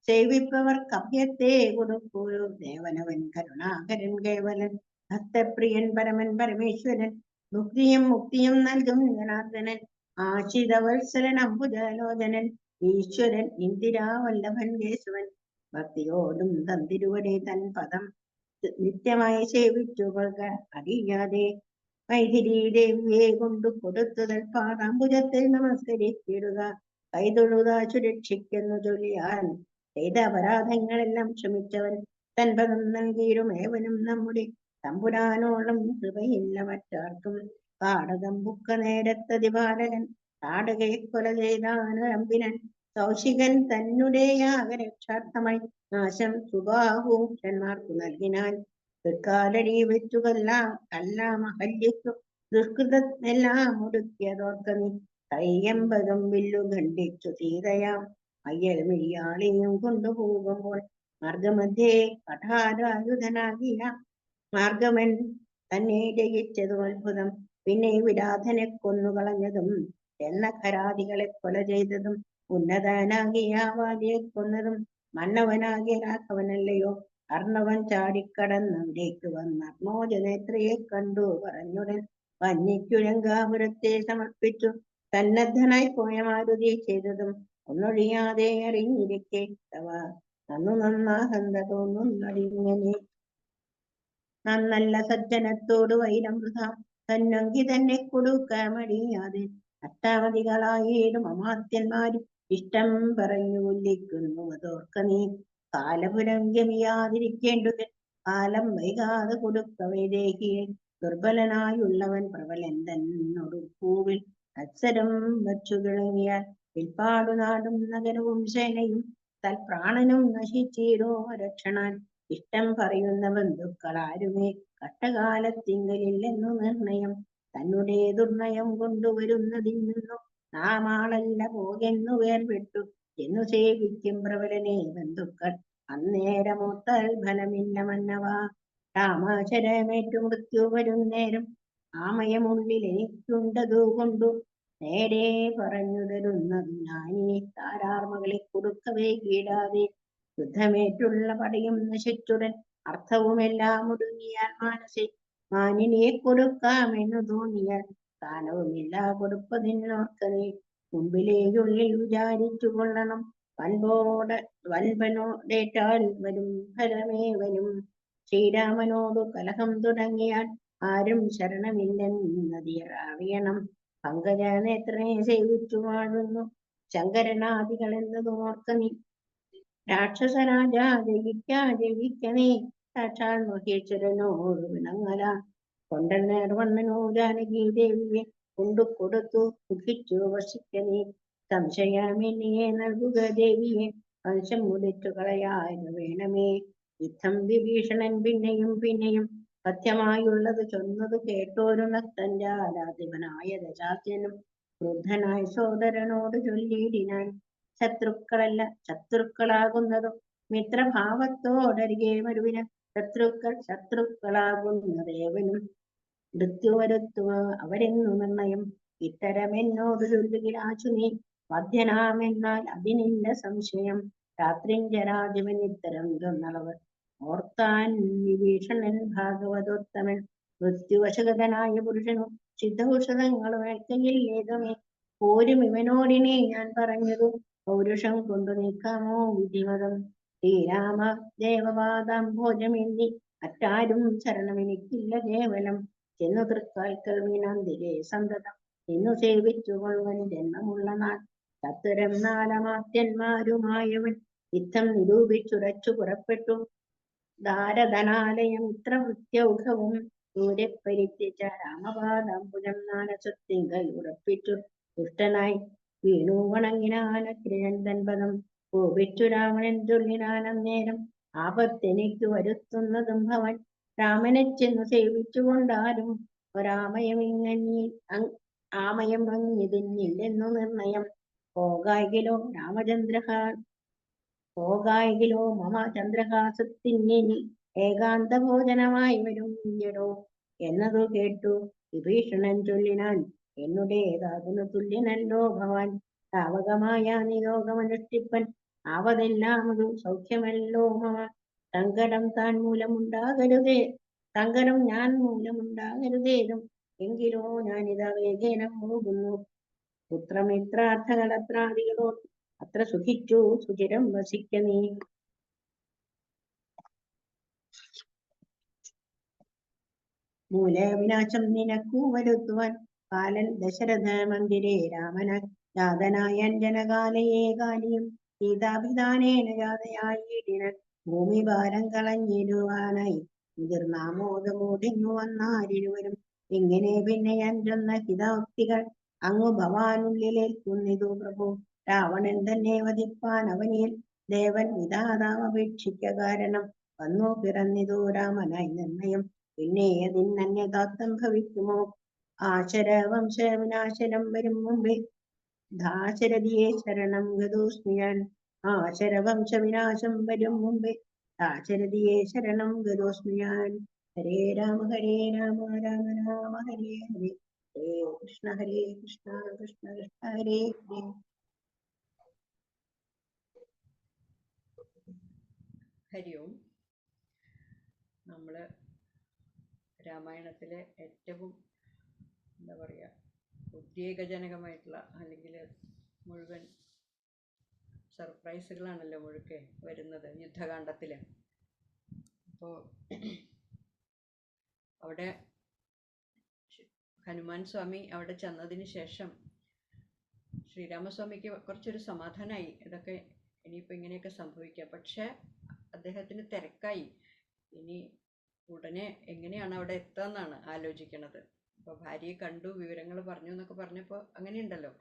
സേവിപ്പവർക്ക് അഭ്യത്തെ കൊടുക്കൊരു ദേവനവൻ കരുണാകരൻ കേവലൻ ഭക്തപ്രിയൻ പരമൻ പരമേശ്വരൻ മുക്തിയും മുക്തിയും നൽകും ജനാർദ്ദനൻ ആശിതവത്സലൻ അംബുജലോചനൻ ഈശ്വരൻ ഇന്ദിരാവല്ലഭൻ കേശവൻ ഭക്തിയോടും തന്തിരുവടി തൻ പദം നിത്യമായി സേവിച്ചു കൊള്ളുക അറിയാതെ വൈതിരി ദേവിയെ കൊണ്ടു കൊടുത്തതൽ പാദാംബുജത്തിൽ നമസ്കരിച്ചിടുക കൈതൊഴുക സുരക്ഷിക്കുന്നു ചൊല്ലിയാൽ ചെയ്ത അപരാധങ്ങളെല്ലാം ക്ഷമിച്ചവൻ തൻ പദം നൽകിയിടും ഏവനും നമ്മുടെ തമ്പുരാനോളം കൃപയില്ല മറ്റാർക്കും കാടകമ്പുക്ക നേരത്തതിപാലകൻ കാടകയെ കൊല ചെയ്താനരമ്പിനൻ കൗശികൻ തന്നുടെ യാഗരക്ഷാർത്ഥമായി നാശം സുബാഹൂഷന്മാർക്കു നൽകിനാൻ തൃക്കാലടി വെച്ചു കല്ലാമഹല്യയ്ക്കു ദുഷ്കൃതമെല്ലാം ഒടുക്കിയതോർക്കനി കയ്യമ്പകം വില്ലു ഖണ്ഡിച്ചു സീതയാം അയ്യൽ മിഴിയാളിയും കൊണ്ടുപോകുമ്പോൾ മാർഗമധ്യേ കഠാരായുധനാകിയ മാർഗമൻ തന്നെ ജയിച്ചതും അത്ഭുതം പിന്നെ വിരാധനെ കൊന്നുകളഞ്ഞതും എണ്ണഖരാദികളെ കൊല ചെയ്തതും ഉന്നതനാകിയ വാലിയെ കൊന്നതും മന്നവനാകിയ രാഘവനല്ലയോ അർണവൻ ചാടിക്കടന്നവിടേക്ക് വന്ന അർണോജനേത്രയെ കണ്ടു പറഞ്ഞുടൻ വന്യക്കുരങ്കാപുരത്തെ സമർപ്പിച്ചു സന്നദ്ധനായി പോയ മാരുതി ചെയ്തതും ഒന്നൊഴിയാതെ അറിഞ്ഞിരിക്കെ തവ നന്നു നന്നാഹന്ത തോന്നുന്നടിങ്ങനെ നന്നല്ല സജ്ജനത്തോട് വൈരം വൃഥ തന്നൊങ്കി തന്നെ കൊടുക്ക മടിയാതെ അഷ്ടാവധികളായിടും അമാത്യന്മാരും ഇഷ്ടം പറഞ്ഞു കൊല്ലിക്കുന്നു അതോർക്ക നീ കാലപുരം ഗമിയാതിരിക്കേണ്ടത് കാലം വൈകാതെ കൊടുക്ക വൈദേഹിയെ ദുർബലനായുള്ളവൻ പ്രബലൻ തന്നോടു പൂവിൽ അത്സരം വച്ചു കിളങ്ങിയാൽ പിൽപ്പാടു നാടും നഗരവും സേനയും തൽപ്രാണനും നശിച്ചിടോ രക്ഷണാൻ ഇഷ്ടം പറയുന്ന ബന്ധുക്കളാരുമേ കഷ്ടകാലത്തിങ്കലില്ലെന്നു നിർണയം തന്നെ ദുർനയം കൊണ്ടുവരുന്നതിന്നു നാം ആളല്ല പോകെന്നു വേർപെട്ടു എന്നു സേവിക്കും പ്രബലനെ ബന്ധുക്കൾ അന്നേരമൊത്താൽ ഫലമില്ല മന്നവ രാമാചരമേറ്റു മൃത്യു വരും നേരം ആമയമുള്ളിൽ എനിക്കുണ്ടതു കൊണ്ടു നേരെ പറഞ്ഞു തരുന്നതു ഞാനീ താരാർമകളെ കൊടുക്കവേ കീടാതെ യുദ്ധമേറ്റുള്ള പടയും നശിച്ചുടൻ അർത്ഥവുമെല്ലാം ഒടുങ്ങിയാൽ മാനസെ മാനിനെ കൊടുക്കാമെന്നു തോന്നിയാൽ സ്ഥാനവുമില്ല കൊടുപ്പതിനോർക്കനെ മുമ്പിലേക്കുള്ളിൽ വിചാരിച്ചു കൊള്ളണം വൻപനോടേറ്റാൽ വരും ഫലമേവനും ശ്രീരാമനോടു കലഹം തുടങ്ങിയാൽ ആരും ശരണമില്ലെന്നതിയറിയണം പങ്കജനേത്രനെ സേവിച്ചു വാഴുന്നു ശങ്കരനാദികൾ എന്നതും ഓർക്ക നീ രാക്ഷസരാജ ജയിക്കണേ സാക്ഷാൽ മഹേശ്വരനോട് വിണങ്ങല കൊണ്ടനേർവണ്ണനോ ജാനകി ദേവിയെ കൊണ്ടു കൊടുത്തു ദുഃഖിച്ചു വസിക്കണേ സംശയമെന്നിയെ നൽകുക ദേവിയെ വംശം മുടിച്ചു കളയാൻ വേണമേ യുദ്ധം വിഭീഷണൻ പിന്നെയും സത്യമായുള്ളത് ചൊന്നത് കേട്ടോരു നക്തന്റെ ആരാധിപനായ ദശാസ്യനും ക്രുദ്ധനായ സോദരനോട് ചൊല്ലിയിടിനാൻ, ശത്രുക്കളല്ല ശത്രുക്കളാകുന്നതും മിത്രഭാവത്തോടരികെ വരുവിന്, ശത്രുക്കളാകുന്നതേവനും മൃത്യു വരുത്തുക അവരെന്നു നിർണയം. ഇത്തരമെന്നോട് ചൊല്ലുകിലാച്ചു നീ മധ്യനാമെന്നാൽ അതിനില്ല സംശയം. രാത്രിഞ്ചരാജവൻ ഇത്തരം ചൊന്നളവ് ഓർത്താൻ വിഭീഷണൻ ഭാഗവതോത്തമൻ. മൃത്യുവശഗതനായ പുരുഷനും സിദ്ധൌഷധങ്ങളും ഏൽക്കയില്ലേതുമേ, പോരും ഇവനോടിനെ ഞാൻ പറഞ്ഞതു പൗരുഷം കൊണ്ടു നീക്കാമോ വിധിമതം. ശ്രീരാമ ദേവപാദാംഭോജമെന്നി മറ്റാരും ശരണമെനിക്കില്ല കേവലം. ചെന്നു തൃക്കാൽക്കൽ വീണാന്തിരെ സന്തതം നിന്നു സേവിച്ചു കൊള്ളുവൻ ജന്മമുള്ള നാൾ. ചത്തുരം നാലമാത്യന്മാരുമായവൻ യുദ്ധം നിരൂപിച്ചുറച്ചു പുറപ്പെട്ടു. ധാരധനാലയം ഇത്ര വൃത്യൗഘവും ദൂരെ പരിത്യജ രാമപാദാംബുജം മാനസത്തിങ്കൽ ഉറപ്പിച്ചു. ദുഷ്ടനായി വീണു വണങ്ങിനാനഗ്രഹൻ പദം കോപിച്ചു രാവണൻ ചൊല്ലിനാനന്നേരം, ആപത്തെനിക്കു വരുത്തുന്നതും ഭവൻ. രാമനെ ചെന്നു സേവിച്ചു കൊണ്ടാലും ആമയം അങ്ങിതിന്നില്ലെന്നു നിർണയം. പോകായികിലോ മമ ചന്ദ്രഹാസത്തിന്നിനി ഏകാന്ത ഭോജനമായി വരും ഞെടോ എന്നതു കേട്ടു വിഭീഷണൻ ചൊല്ലിനാൻ, എന്നുടേതാകുന്നു തുല്യനല്ലോ ഭവാൻ. താവകമായ നിയോഗമനുഷ്ഠിപ്പൻ ആവതെല്ലാം ഒരു സൗഖ്യമല്ലോ മമ. സങ്കടം ഞാൻ മൂലമുണ്ടാകരുതേതും, എങ്കിലോ ഞാനിതാ വേഗേന പോകുന്നു. പുത്രമിത്രാർത്ഥകളത്രാദികളോ അത്ര സുഖിച്ചു സുചിരം വസിക്ക നീ. മൂലവിനാശം നിനക്കു വരുത്തുവാൻ കാലൻ ദശരഥ മന്ദിരേ രാമന ജാതനായ ജനകാലയെ കാലിയും സീതാഭിധാനേന ജാതയായിടിനൻ. ഭൂമി ഭാരം കളഞ്ഞിടുവാനായി മുതിർന്നാമോദമോടിന്നു വന്നാരിരുവരും. ഇങ്ങനെ പിന്നെ അഞ്ചൊന്ന ഹിതോക്തികൾ അങ്ങു ഭവാനുള്ളിലേൽക്കുന്നിതു പ്രഭു. രാവണൻ തന്നെ വധിപ്പാൻ അവനിൽ ദേവൻ വിധാതാവപേക്ഷിക്ക കാരണം. വന്നു പിറന്നിതു രാമനായി നിർണയം, പിന്നെ അതിനന്യതാത്വം ഭവിക്കുമോ. ആശരവംശവിനാശനം വരും മുമ്പേ ദാശരഥിയെ ശരണം ഗതോസ്മി ഞാൻ. ആശരവംശവിനാശം വരും മുമ്പേ ദാശരഥിയെ ശരണം ഗതോസ്മി ഞാൻ. ഹരേ രാമ രാമ രാമ ഹരേ ഹരേ, ഹരേ കൃഷ്ണ കൃഷ്ണ കൃഷ്ണ ഹരേ ഹരേ. ഹരി ഓം. നമ്മൾ രാമായണത്തിലെ ഏറ്റവും എന്താ പറയുക ഉദ്വേഗജനകമായിട്ടുള്ള അല്ലെങ്കിൽ മുഴുവൻ സർപ്രൈസുകളാണല്ലോ മുഴുക്കെ വരുന്നത് യുദ്ധകാണ്ഡത്തിൽ. അപ്പോൾ അവിടെ ഹനുമാൻ സ്വാമി അവിടെ ചെന്നതിന് ശേഷം ശ്രീരാമസ്വാമിക്ക് കുറച്ചൊരു സമാധാനമായി, ഇതൊക്കെ ഇനിയിപ്പോൾ ഇങ്ങനെയൊക്കെ സംഭവിക്കാം. പക്ഷേ അദ്ദേഹത്തിന് തിരക്കായി, ഇനി ഉടനെ എങ്ങനെയാണ് അവിടെ എത്താമെന്നാണ് ആലോചിക്കണത്. അപ്പോൾ ഭാര്യയെ കണ്ടു, വിവരങ്ങൾ പറഞ്ഞു എന്നൊക്കെ പറഞ്ഞപ്പോൾ അങ്ങനെയുണ്ടല്ലോ,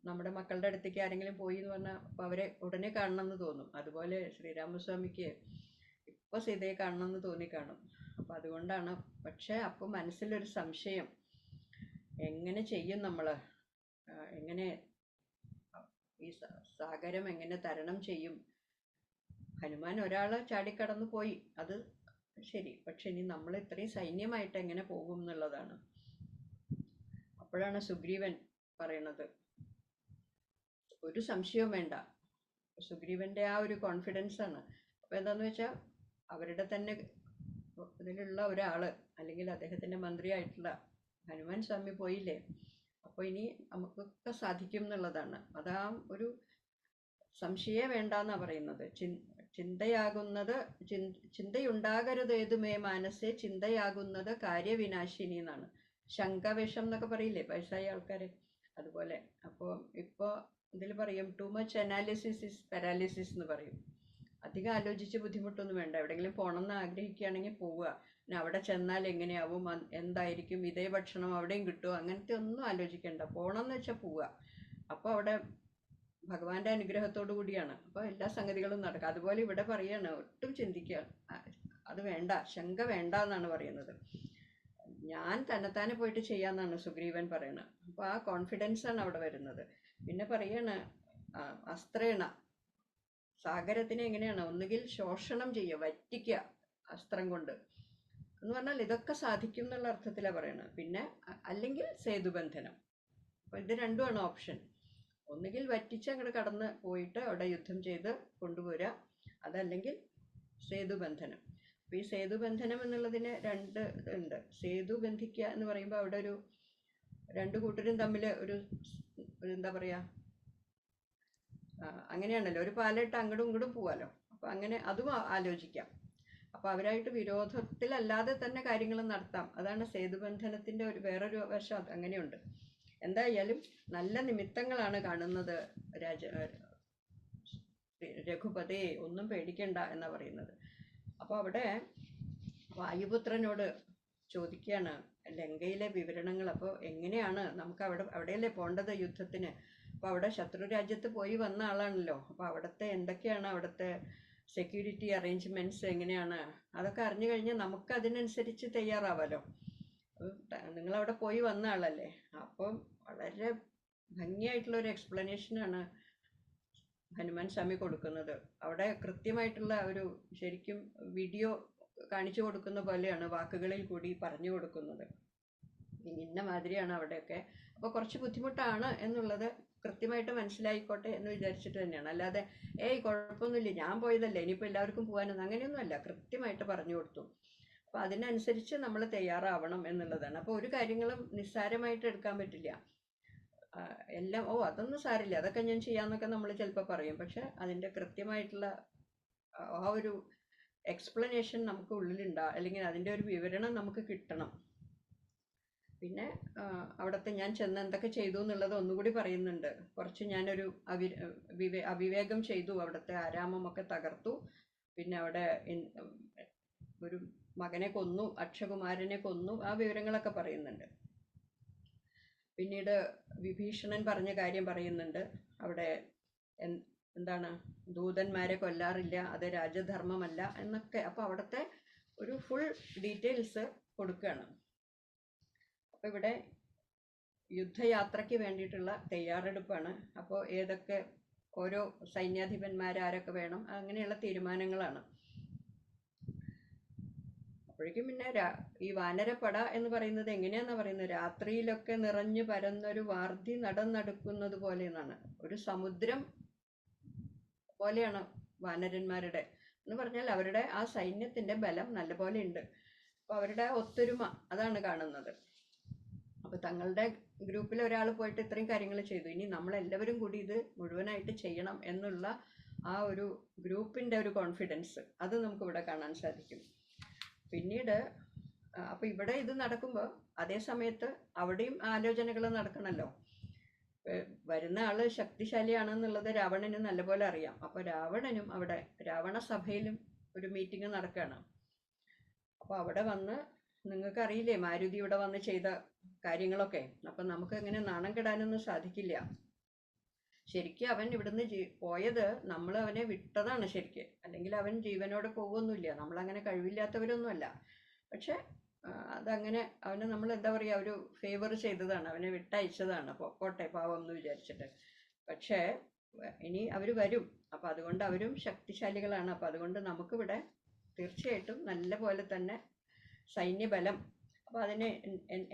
നമ്മുടെ മക്കളുടെ അടുത്തേക്ക് ആരെങ്കിലും പോയി എന്ന് പറഞ്ഞാൽ അപ്പോൾ അവരെ ഉടനെ കാണണമെന്ന് തോന്നും. അതുപോലെ ശ്രീരാമസ്വാമിക്ക് ഇപ്പോൾ സീതയെ കാണണമെന്ന് തോന്നിക്കാണും. അപ്പം അതുകൊണ്ടാണ്. പക്ഷേ അപ്പോൾ മനസ്സിലൊരു സംശയം, എങ്ങനെ ചെയ്യും നമ്മൾ, എങ്ങനെ ഈ സാഗരം എങ്ങനെ തരണം ചെയ്യും. ഹനുമാൻ ഒരാൾ ചാടിക്കടന്നു പോയി, അത് ശരി, പക്ഷെ ഇനി നമ്മൾ ഇത്രയും സൈന്യമായിട്ട് എങ്ങനെ പോകും എന്നുള്ളതാണ്. അപ്പോഴാണ് സുഗ്രീവൻ പറയണത്, ഒരു സംശയവും വേണ്ട. സുഗ്രീവന്റെ ആ ഒരു കോൺഫിഡൻസ് ആണ്. അപ്പോൾ എന്താന്ന് വെച്ചാൽ അവരുടെ തന്നെ ഇതിലുള്ള ഒരാള് അല്ലെങ്കിൽ അദ്ദേഹത്തിന്റെ മന്ത്രിയായിട്ടുള്ള ഹനുമാൻ സ്വാമി പോയില്ലേ, അപ്പോൾ ഇനി നമുക്കൊക്കെ സാധിക്കും എന്നുള്ളതാണ്. അതാ ഒരു സംശയമേ വേണ്ടെന്നാണ് പറയുന്നത്. ചിന്തയുണ്ടാകരുത് ഏതുമേ മനസ്സേ ചിന്തയാകുന്നത് കാര്യവിനാശിനി എന്നാണ്. ശങ്കവിഷം എന്നൊക്കെ പറയില്ലേ വയസ്സായ ആൾക്കാര്, അതുപോലെ. അപ്പോൾ ഇപ്പോൾ ഇതിൽ പറയും too much analysis is paralysis എന്ന് പറയും. അധികം ആലോചിച്ച് ബുദ്ധിമുട്ടൊന്നും വേണ്ട. എവിടെയെങ്കിലും പോകണമെന്ന് ആഗ്രഹിക്കുകയാണെങ്കിൽ പോവുക. പിന്നെ അവിടെ ചെന്നാൽ എങ്ങനെയാവും, എന്തായിരിക്കും, ഇതേ ഭക്ഷണം അവിടെയും കിട്ടുമോ, അങ്ങനത്തെ ഒന്നും ആലോചിക്കേണ്ട. പോകണമെന്ന് വെച്ചാൽ പോവുക. അപ്പോൾ അവിടെ ഭഗവാന്റെ അനുഗ്രഹത്തോടു കൂടിയാണ് അപ്പോൾ എല്ലാ സംഗതികളും നടക്കുക. അതുപോലെ ഇവിടെ പറയാണ്, ഒട്ടും അത് വേണ്ട, ശങ്ക വേണ്ട എന്നാണ് പറയുന്നത്. ഞാൻ തന്നെത്താനെ പോയിട്ട് ചെയ്യാന്നാണ് സുഗ്രീവൻ പറയുന്നത്. അപ്പോൾ ആ കോൺഫിഡൻസ് ആണ് അവിടെ വരുന്നത്. പിന്നെ പറയാണ് അസ്ത്രേണ, സാഗരത്തിനെ എങ്ങനെയാണ് ഒന്നുകിൽ ശോഷണം ചെയ്യുക, വറ്റിക്കുക അസ്ത്രം കൊണ്ട് എന്ന് പറഞ്ഞാൽ ഇതൊക്കെ സാധിക്കും എന്നുള്ള അർത്ഥത്തിലാണ് പറയുന്നത്. പിന്നെ അല്ലെങ്കിൽ സേതുബന്ധനം. അപ്പോൾ ഇത് രണ്ടുമാണ് ഓപ്ഷൻ. ഒന്നുകിൽ വറ്റിച്ച് അങ്ങോട്ട് കടന്ന് പോയിട്ട് അവിടെ യുദ്ധം ചെയ്ത് കൊണ്ടുപോരുക, അതല്ലെങ്കിൽ സേതുബന്ധനം. അപ്പോൾ ഈ സേതുബന്ധനം എന്നുള്ളതിന് രണ്ട് ഉണ്ട്. സേതു ബന്ധിക്കുക എന്ന് പറയുമ്പോൾ അവിടെ ഒരു രണ്ടു കൂട്ടരും തമ്മിൽ ഒരു എന്താ പറയുക, അങ്ങനെയാണല്ലോ, ഒരു പാലയിട്ട് അങ്ങോട്ടും ഇങ്ങോട്ടും പോവാലോ. അപ്പോൾ അങ്ങനെ അതും ആലോചിക്കാം. അപ്പോൾ അവരായിട്ട് വിരോധത്തിലല്ലാതെ തന്നെ കാര്യങ്ങൾ നടത്താം. അതാണ് സേതുബന്ധനത്തിൻ്റെ ഒരു വേറൊരു വശം, അങ്ങനെയുണ്ട്. എന്തായാലും നല്ല നിമിത്തങ്ങളാണ് കാണുന്നത്. രഘുപതേ, ഒന്നും പേടിക്കണ്ട എന്നാ പറയുന്നത്. അപ്പോൾ അവിടെ വായുപുത്രനോട് ചോദിക്കുകയാണ് ലങ്കയിലെ വിവരണങ്ങൾ. അപ്പോൾ എങ്ങനെയാണ് നമുക്ക് അവിടെയല്ലേ പോകേണ്ടത് യുദ്ധത്തിന്. അപ്പോൾ അവിടെ ശത്രു രാജ്യത്ത് പോയി വന്ന ആളാണല്ലോ. അപ്പോൾ അവിടുത്തെ എന്തൊക്കെയാണ് അവിടുത്തെ സെക്യൂരിറ്റി അറേഞ്ച്മെൻറ്റ്സ് എങ്ങനെയാണ്, അതൊക്കെ അറിഞ്ഞു കഴിഞ്ഞാൽ നമുക്ക് അതിനനുസരിച്ച് തയ്യാറാവാമല്ലോ. നിങ്ങളവിടെ പോയി വന്ന ആളല്ലേ. അപ്പം വളരെ ഭംഗിയായിട്ടുള്ളൊരു എക്സ്പ്ലനേഷനാണ് ഹനുമാൻ സ്വാമി കൊടുക്കുന്നത്. അവിടെ കൃത്യമായിട്ടുള്ള ഒരു ശരിക്കും വീഡിയോ കാണിച്ചു കൊടുക്കുന്ന പോലെയാണ് വാക്കുകളിൽ കൂടി പറഞ്ഞു കൊടുക്കുന്നത്. ഇന്ന മാതിരിയാണ് അവിടെയൊക്കെ. അപ്പോൾ കുറച്ച് ബുദ്ധിമുട്ടാണ് എന്നുള്ളത് കൃത്യമായിട്ട് മനസ്സിലായിക്കോട്ടെ എന്ന് വിചാരിച്ചിട്ട് തന്നെയാണ്. അല്ലാതെ കുഴപ്പമൊന്നുമില്ല, ഞാൻ പോയതല്ലേ ഇനിയിപ്പോൾ എല്ലാവർക്കും പോകാനൊന്നും അങ്ങനെയൊന്നുമല്ല, കൃത്യമായിട്ട് പറഞ്ഞു കൊടുത്തു. അപ്പോൾ അതിനനുസരിച്ച് നമ്മൾ തയ്യാറാവണം എന്നുള്ളതാണ്. അപ്പോൾ ഒരു കാര്യങ്ങളും നിസ്സാരമായിട്ട് എടുക്കാൻ പറ്റില്ല. എല്ലാം അതൊന്നും സാരില്ല, അതൊക്കെ ഞാൻ ചെയ്യാമെന്നൊക്കെ നമ്മൾ ചിലപ്പോൾ പറയും. പക്ഷെ അതിൻ്റെ കൃത്യമായിട്ടുള്ള ആ ഒരു എക്സ്പ്ലനേഷൻ നമുക്ക് അല്ലെങ്കിൽ അതിൻ്റെ ഒരു വിവരണം നമുക്ക് കിട്ടണം. പിന്നെ അവിടുത്തെ ഞാൻ ചെന്ന് എന്തൊക്കെ ചെയ്തു എന്നുള്ളത് ഒന്നുകൂടി പറയുന്നുണ്ട്. കുറച്ച് ഞാനൊരു അവിവേകം ചെയ്തു, അവിടുത്തെ ആരാമമൊക്കെ തകർത്തു. പിന്നെ അവിടെ ഒരു മകനെ കൊന്നു, അക്ഷകുമാരനെ കൊന്നു, ആ വിവരങ്ങളൊക്കെ പറയുന്നുണ്ട്. പിന്നീട് വിഭീഷണൻ പറഞ്ഞ കാര്യം പറയുന്നുണ്ട്. അവിടെ എന്താണ്, ദൂതന്മാരെ കൊല്ലാറില്ല, അത് രാജധർമ്മമല്ല എന്നൊക്കെ. അപ്പോൾ അവിടുത്തെ ഒരു ഫുൾ ഡീറ്റെയിൽസ് കൊടുക്കുകയാണ്. അപ്പോൾ ഇവിടെ യുദ്ധയാത്രയ്ക്ക് വേണ്ടിയിട്ടുള്ള തയ്യാറെടുപ്പാണ്. അപ്പോൾ ഏതൊക്കെ ഓരോ സൈന്യാധിപന്മാരാരൊക്കെ വേണം, അങ്ങനെയുള്ള തീരുമാനങ്ങളാണ്. അപ്പോഴേക്കും പിന്നെ ഈ വാനരപ്പട എന്ന് പറയുന്നത് എങ്ങനെയാണെന്ന് പറയുന്നത്, രാത്രിയിലൊക്കെ നിറഞ്ഞു പരന്നൊരു വാർധി നടന്നടുക്കുന്നത് പോലെ എന്നാണ്. ഒരു സമുദ്രം പോലെയാണ് വാനരന്മാരുടെ എന്ന് പറഞ്ഞാൽ അവരുടെ ആ സൈന്യത്തിൻ്റെ ബലം നല്ലപോലെ ഉണ്ട്. അപ്പോൾ അവരുടെ ഒത്തൊരുമ അതാണ് കാണുന്നത്. അപ്പോൾ തങ്ങളുടെ ഗ്രൂപ്പിൽ ഒരാൾ പോയിട്ട് ഇത്രയും കാര്യങ്ങൾ ചെയ്തു, ഇനി നമ്മളെല്ലാവരും കൂടി ഇത് മുഴുവനായിട്ട് ചെയ്യണം എന്നുള്ള ആ ഒരു ഗ്രൂപ്പിൻ്റെ ഒരു കോൺഫിഡൻസ് അത് നമുക്കിവിടെ കാണാൻ സാധിക്കും. പിന്നീട് അപ്പോൾ ഇവിടെ ഇത് നടക്കുമ്പോൾ അതേ സമയത്ത് അവിടെയും ആലോചനകൾ നടക്കണമല്ലോ. വരുന്ന ആൾ ശക്തിശാലിയാണെന്നുള്ളത് രാവണന് നല്ലപോലെ അറിയാം. അപ്പോൾ രാവണനും അവിടെ രാവണ സഭയിലും ഒരു മീറ്റിംഗ് നടക്കുകയാണ്. അപ്പോൾ അവിടെ വന്ന് നിങ്ങൾക്കറിയില്ലേ മാരുതി ഇവിടെ വന്ന് ചെയ്ത കാര്യങ്ങളൊക്കെ. അപ്പം നമുക്ക് എങ്ങനെ നാണം കെടാനൊന്നും സാധിക്കില്ല. ശരിക്കും അവൻ ഇവിടുന്ന് പോയത് നമ്മൾ അവനെ വിട്ടതാണ് ശരിക്ക്, അല്ലെങ്കിൽ അവൻ ജീവനോടെ പോകുമൊന്നുമില്ല. നമ്മളങ്ങനെ കഴിവില്ലാത്തവരൊന്നുമല്ല. പക്ഷെ അതങ്ങനെ അവന് നമ്മൾ എന്താ പറയുക, ഒരു ഫേവർ ചെയ്തതാണ്, അവനെ വിട്ടയച്ചതാണ്. അപ്പോൾ പോട്ടെ പാവം എന്ന് വിചാരിച്ചിട്ട്. പക്ഷേ ഇനി അവർ വരും. അപ്പോൾ അതുകൊണ്ട് അവരും ശക്തിശാലികളാണ്. അപ്പോൾ അതുകൊണ്ട് നമുക്കിവിടെ തീർച്ചയായിട്ടും നല്ല പോലെ തന്നെ സൈന്യബലം, അപ്പോൾ അതിനെ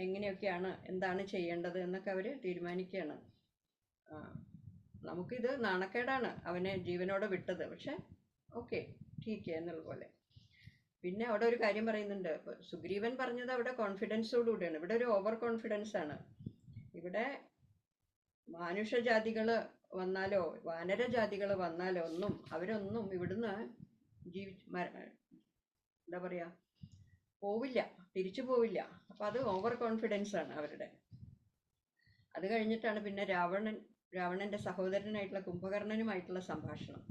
എങ്ങനെയൊക്കെയാണ് എന്താണ് ചെയ്യേണ്ടത് എന്നൊക്കെ അവർ തീരുമാനിക്കുകയാണ്. നമുക്കിത് നാണക്കേടാണ് അവനെ ജീവനോടെ വിട്ടത്, പക്ഷെ ഓക്കെ ടീക്ക് എന്നുള്ള പോലെ. പിന്നെ അവിടെ ഒരു കാര്യം പറയുന്നുണ്ട്. സുഗ്രീവൻ പറഞ്ഞത് അവിടെ കോൺഫിഡൻസോടുകൂടിയാണ്, ഇവിടെ ഒരു ഓവർ കോൺഫിഡൻസ് ആണ്. ഇവിടെ മാനുഷജാതികൾ വന്നാലോ വാനരജാതികൾ വന്നാലോ അവരൊന്നും ഇവിടുന്ന് എന്താ പറയുക പോവില്ല, തിരിച്ചു പോവില്ല. അപ്പം അത് ഓവർ കോൺഫിഡൻസ് ആണ് അവരുടെ. അത് കഴിഞ്ഞിട്ടാണ് പിന്നെ രാവണൻ്റെ സഹോദരനായിട്ടുള്ള കുംഭകർണനുമായിട്ടുള്ള സംഭാഷണം.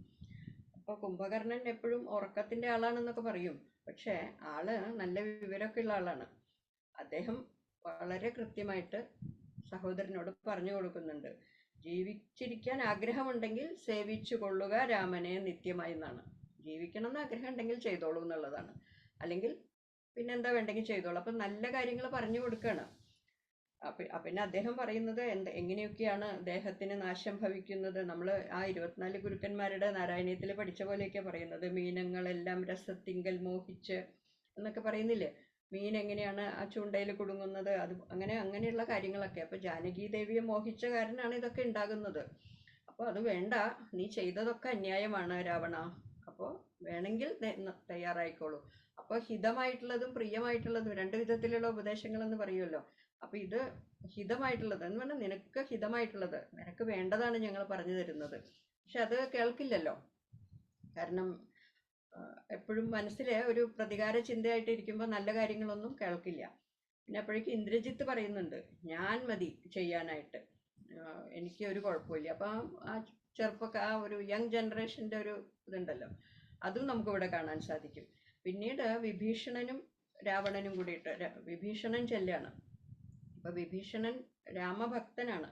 അപ്പോൾ കുംഭകർണൻ എപ്പോഴും ഉറക്കത്തിൻ്റെ ആളാണെന്നൊക്കെ പറയും, പക്ഷേ ആള് നല്ല വിവരമൊക്കെ ഉള്ള ആളാണ്. അദ്ദേഹം വളരെ കൃത്യമായിട്ട് സഹോദരനോട് പറഞ്ഞു കൊടുക്കുന്നുണ്ട്, ജീവിച്ചിരിക്കാൻ ആഗ്രഹമുണ്ടെങ്കിൽ സേവിച്ചു കൊള്ളുക രാമനെ നിത്യമായി എന്നാണ്. ജീവിക്കണം എന്ന് ആഗ്രഹം ഉണ്ടെങ്കിൽ ചെയ്തോളൂ എന്നുള്ളതാണ്. അല്ലെങ്കിൽ പിന്നെന്താ വേണ്ടെങ്കിൽ ചെയ്തോളൂ. അപ്പം നല്ല കാര്യങ്ങൾ പറഞ്ഞു കൊടുക്കുകയാണ്. പിന്നെ അദ്ദേഹം പറയുന്നത് എങ്ങനെയൊക്കെയാണ് ദേഹത്തിന് നാശം ഭവിക്കുന്നത്. നമ്മൾ ആ 24 ഗുരുക്കന്മാരുടെ നാരായണീയത്തിൽ പഠിച്ച പോലെയൊക്കെ പറയുന്നത്. മീനങ്ങളെല്ലാം രസത്തിങ്കൽ മോഹിച്ച് എന്നൊക്കെ പറയുന്നില്ലേ, മീൻ എങ്ങനെയാണ് ആ ചൂണ്ടയിൽ കുടുങ്ങുന്നത്, അത് അങ്ങനെയുള്ള കാര്യങ്ങളൊക്കെ. അപ്പോൾ ജാനകി ദേവിയെ മോഹിച്ച കാരനാണ് ഇതൊക്കെ ഉണ്ടാകുന്നത്. അപ്പോൾ അത് വേണ്ട, നീ ചെയ്തതൊക്കെ അന്യായമാണ് രാവണ, അപ്പോൾ വേണമെങ്കിൽ തയ്യാറായിക്കോളൂ. അപ്പോൾ ഹിതമായിട്ടുള്ളതും പ്രിയമായിട്ടുള്ളതും രണ്ട് വിധത്തിലുള്ള ഉപദേശങ്ങളെന്ന് പറയുമല്ലോ. അപ്പോൾ ഇത് ഹിതമായിട്ടുള്ളത് എന്ന് പറഞ്ഞാൽ നിനക്ക് ഹിതമായിട്ടുള്ളത്, നിനക്ക് വേണ്ടതാണ് ഞങ്ങൾ പറഞ്ഞു തരുന്നത്. പക്ഷെ അത് കേൾക്കില്ലല്ലോ. കാരണം എപ്പോഴും മനസ്സിൽ ഒരു പ്രതികാര ചിന്തയായിട്ട് ഇരിക്കുമ്പോൾ നല്ല കാര്യങ്ങളൊന്നും കേൾക്കില്ല. പിന്നെ അപ്പോഴേക്കും ഇന്ദ്രജിത്ത് പറയുന്നുണ്ട്, ഞാൻ മതി ചെയ്യാനായിട്ട്, എനിക്ക് ഒരു കുഴപ്പമില്ല. അപ്പം ആ ആ ഒരു യങ് ജനറേഷൻ്റെ ഒരു ഇതുണ്ടല്ലോ, അതും നമുക്കിവിടെ കാണാൻ സാധിക്കും. പിന്നീട് വിഭീഷണനും രാവണനും കൂടിയിട്ട് വിഭീഷണൻ ചെല്ലാണ്. അപ്പോൾ വിഭീഷണൻ രാമഭക്തനാണ്.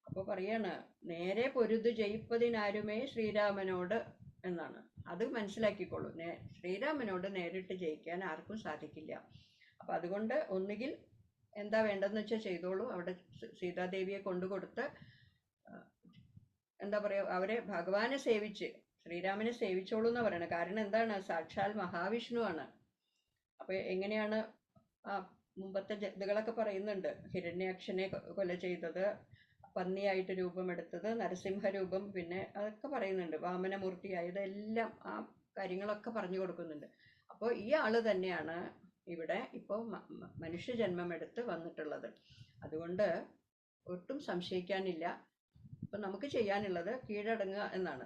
അപ്പോൾ പറയാണ്, നേരെ പൊരുതു ജയിപ്പതിനാരുമേ ശ്രീരാമനോട് എന്നാണ്. അത് മനസ്സിലാക്കിക്കോളൂ, ശ്രീരാമനോട് നേരിട്ട് ജയിക്കാൻ ആർക്കും സാധിക്കില്ല. അപ്പം അതുകൊണ്ട് ഒന്നുകിൽ എന്താ വേണ്ടതെന്ന് വെച്ചാൽ ചെയ്തോളൂ. അവിടെ സീതാദേവിയെ കൊണ്ടുകൊടുത്ത് എന്താ പറയുക, അവരെ ഭഗവാനെ സേവിച്ച് ശ്രീരാമനെ സേവിച്ചോളൂ എന്നാണ് പറയുന്നത്. കാരണം എന്താണ്, സാക്ഷാൽ മഹാവിഷ്ണുവാണ്. അപ്പോൾ എങ്ങനെയാണ് മുമ്പത്തെ ഇതുകളൊക്കെ പറയുന്നുണ്ട്, ഹിരണ്യാക്ഷനെ കൊല ചെയ്തത്, പന്നിയായിട്ട് രൂപമെടുത്തത്, നരസിംഹരൂപം, പിന്നെ അതൊക്കെ പറയുന്നുണ്ട്, വാമനമൂർത്തിയായത്, എല്ലാം ആ കാര്യങ്ങളൊക്കെ പറഞ്ഞു കൊടുക്കുന്നുണ്ട്. അപ്പോൾ ഈ ആള് തന്നെയാണ് ഇവിടെ ഇപ്പോൾ മനുഷ്യജന്മം എടുത്ത് വന്നിട്ടുള്ളത്. അതുകൊണ്ട് ഒട്ടും സംശയിക്കാനില്ല. അപ്പം നമുക്ക് ചെയ്യാനുള്ളത് കീഴടങ്ങുക എന്നാണ്.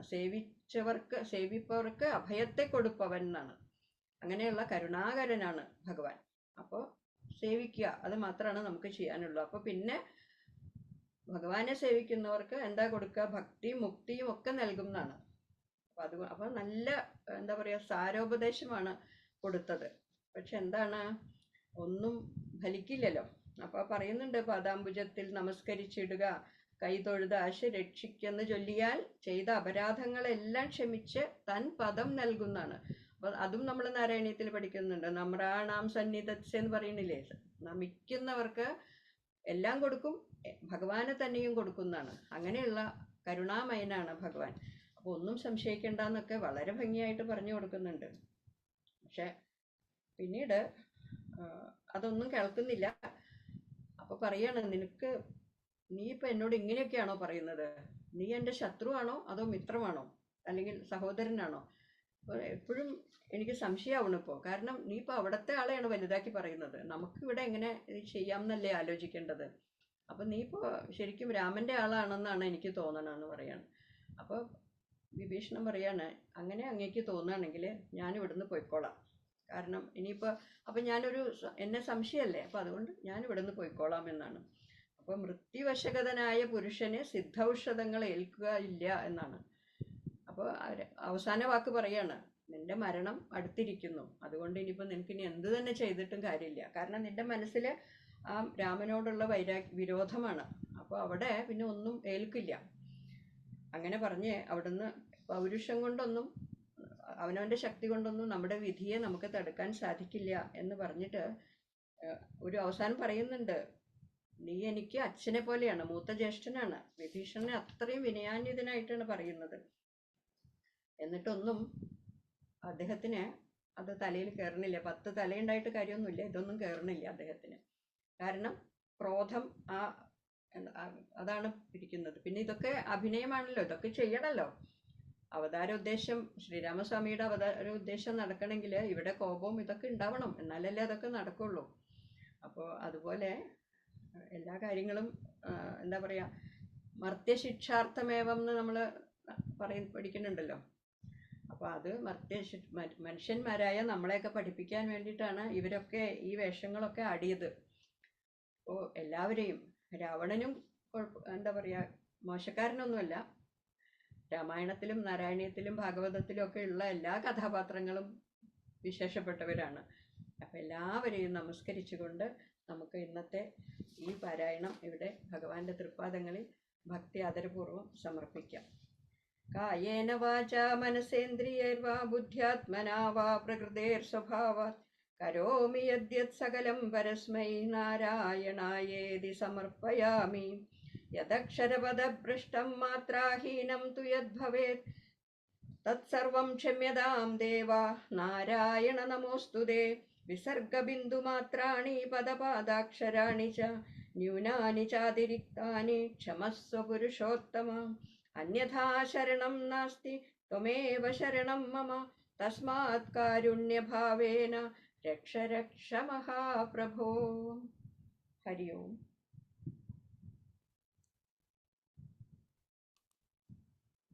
സേവിപ്പവർക്ക് അഭയത്തെ കൊടുപ്പവൻ എന്നാണ്. അങ്ങനെയുള്ള കരുണാകരനാണ് ഭഗവാൻ. അപ്പോൾ സേവിക്കുക, അത് മാത്രമാണ് നമുക്ക് ചെയ്യാനുള്ളൂ. അപ്പോൾ പിന്നെ ഭഗവാനെ സേവിക്കുന്നവർക്ക് എന്താ കൊടുക്കുക, ഭക്തിയും മുക്തിയും ഒക്കെ നൽകും എന്നാണ്. അപ്പോൾ നല്ല എന്താ പറയുക, സാരോപദേശമാണ് കൊടുത്തത്. പക്ഷെ എന്താണ്, ഒന്നും ഫലിക്കില്ലല്ലോ. അപ്പോൾ പറയുന്നുണ്ട്, പാദാംബുജത്തിൽ നമസ്കരിച്ചിടുക, കൈതൊഴുത ആശ രക്ഷിക്കെന്ന് ചൊല്ലിയാൽ ചെയ്ത അപരാധങ്ങളെല്ലാം ക്ഷമിച്ച് തൻ പദം നൽകുന്നതാണ്. അപ്പോൾ അതും നമ്മൾ നാരായണീയത്തിൽ പഠിക്കുന്നുണ്ട്. നമ്രാണാം സന്നിധത്സ്യ എന്ന് പറയുന്നില്ലേ, നമിക്കുന്നവർക്ക് എല്ലാം കൊടുക്കും, ഭഗവാനെ തന്നെയും കൊടുക്കുന്നതാണ്. അങ്ങനെയുള്ള കരുണാമയനാണ് ഭഗവാൻ. അപ്പോൾ ഒന്നും സംശയിക്കേണ്ടെന്നൊക്കെ വളരെ ഭംഗിയായിട്ട് പറഞ്ഞു കൊടുക്കുന്നുണ്ട്. പക്ഷെ പിന്നീട് അതൊന്നും കേൾക്കുന്നില്ല. അപ്പോൾ പറയാണ്, നീ ഇപ്പം എന്നോട് ഇങ്ങനെയൊക്കെയാണോ പറയുന്നത്, നീ എൻ്റെ ശത്രുവാണോ അതോ മിത്രമാണോ അല്ലെങ്കിൽ സഹോദരനാണോ? എപ്പോഴും എനിക്ക് സംശയമാവണം ഇപ്പോൾ. കാരണം നീ ഇപ്പോൾ അവിടുത്തെ ആളെയാണ് വലുതാക്കി പറയുന്നത്, നമുക്കിവിടെ എങ്ങനെ ചെയ്യാമെന്നല്ലേ ആലോചിക്കേണ്ടത്. അപ്പം നീ ഇപ്പോൾ ശരിക്കും രാമൻ്റെ ആളാണെന്നാണ് എനിക്ക് തോന്നണമെന്ന് പറയാണ്. അപ്പോൾ വിഭീഷണൻ പറയാണ്, അങ്ങനെ അങ്ങേക്ക് തോന്നുകയാണെങ്കിൽ ഞാൻ ഇവിടുന്ന് പോയിക്കോളാം. കാരണം ഇനിയിപ്പോൾ അപ്പം എന്നെ സംശയമല്ലേ, അപ്പം അതുകൊണ്ട് ഞാൻ ഇവിടുന്ന് പോയിക്കോളാം എന്നാണ്. അപ്പോൾ മൃത്യുവശകതനായ പുരുഷന് സിദ്ധൌഷധങ്ങൾ ഏൽക്കുക ഇല്ല എന്നാണ്. അപ്പോൾ അവസാന വാക്ക് പറയാണ്, നിന്റെ മരണം അടുത്തിരിക്കുന്നു, അതുകൊണ്ട് ഇനിയിപ്പോൾ നിനക്കിനി എന്ത് തന്നെ ചെയ്തിട്ടും കാര്യമില്ല. കാരണം നിന്റെ മനസ്സിൽ ആ രാമനോടുള്ള വിരോധമാണ്. അപ്പോൾ അവിടെ പിന്നെ ഒന്നും ഏൽക്കില്ല. അങ്ങനെ പറഞ്ഞ് അവിടുന്ന് പൗരുഷം കൊണ്ടൊന്നും അവനവൻ്റെ ശക്തി കൊണ്ടൊന്നും നമ്മുടെ വിധിയെ നമുക്ക് തടുക്കാൻ സാധിക്കില്ല എന്ന് പറഞ്ഞിട്ട് ഒരു അവസാനം പറയുന്നുണ്ട്, നീ എനിക്ക് അച്ഛനെ പോലെയാണ്, മൂത്ത ജ്യേഷ്ഠനാണ്. വിഭീഷണനെ അത്രയും വിനയാന്വിതനായിട്ടാണ് പറയുന്നത്. എന്നിട്ടൊന്നും അദ്ദേഹത്തിന് അത് തലയിൽ കയറണില്ല. 10 തലയുണ്ടായിട്ട് കാര്യമൊന്നുമില്ല, ഇതൊന്നും കയറണില്ല അദ്ദേഹത്തിന്. കാരണം ക്രോധം അതാണ് ഇരിക്കുന്നത്. പിന്നെ ഇതൊക്കെ അഭിനയമാണല്ലോ, ഇതൊക്കെ ചെയ്യണമല്ലോ. അവതാര ഉദ്ദേശം, ശ്രീരാമസ്വാമിയുടെ അവതാര ഉദ്ദേശം നടക്കണമെങ്കിൽ ഇവിടെ കോപവും ഇതൊക്കെ ഉണ്ടാവണം, എന്നാലല്ലേ അതൊക്കെ നടക്കുള്ളൂ. അപ്പോൾ അതുപോലെ എല്ലാ കാര്യങ്ങളും എന്താ പറയുക, മർത്യശിക്ഷാർത്ഥമേവം എന്ന് നമ്മൾ പഠിക്കുന്നുണ്ടല്ലോ. അപ്പോൾ അത് മനുഷ്യന്മാരായ നമ്മളെയൊക്കെ പഠിപ്പിക്കാൻ വേണ്ടിയിട്ടാണ് ഇവരൊക്കെ ഈ വേഷങ്ങളൊക്കെ ആടിയത്. അപ്പോൾ എല്ലാവരെയും, രാവണനും എന്താ പറയുക മോശക്കാരനൊന്നുമല്ല, രാമായണത്തിലും നാരായണീയത്തിലും ഭാഗവതത്തിലും ഒക്കെ ഉള്ള എല്ലാ കഥാപാത്രങ്ങളും വിശേഷപ്പെട്ടവരാണ്. അപ്പോൾ എല്ലാവരെയും നമസ്കരിച്ചുകൊണ്ട് നമുക്ക് ഇന്നത്തെ ഈ പാരായണം ഇവിടെ ഭഗവാന്റെ തൃപ്പാദങ്ങളിൽ ഭക്തി ആദരപൂർവ്വം സമർപ്പിക്കാം. കായേന വാചാ മനസേന്ദ്രിയൈർവാ ബുദ്ധ്യാത്മനാ വാ പ്രകൃതേർസ്വഭാവാത് കരോമി യദ്യത് സകലം പരസ്മൈ നാരായണായേതി സമർപ്പയാമി. യദക്ഷരപദഭ്രഷ്ടം മാത്രാഹീനം തു യദ്ഭവേത് തത്സർവം ക്ഷമ്യതാം ദേവ നാരായണ നമോസ്തുതേ. വിസർഗബിന്ദുമാത്രാണി പദപാദാക്ഷരാണി ച ന്യൂനാനി ചാതിരിക്താനി ക്ഷമസ്വ പുരുഷോത്തമ. അന്യഥാ ശരണം നാസ്തി ത്വമേവ ശരണം മമ. തസ്മാത് കാരുണ്യഭാവേന രക്ഷ രക്ഷ മഹാപ്രഭോ. ഹരി ഓം.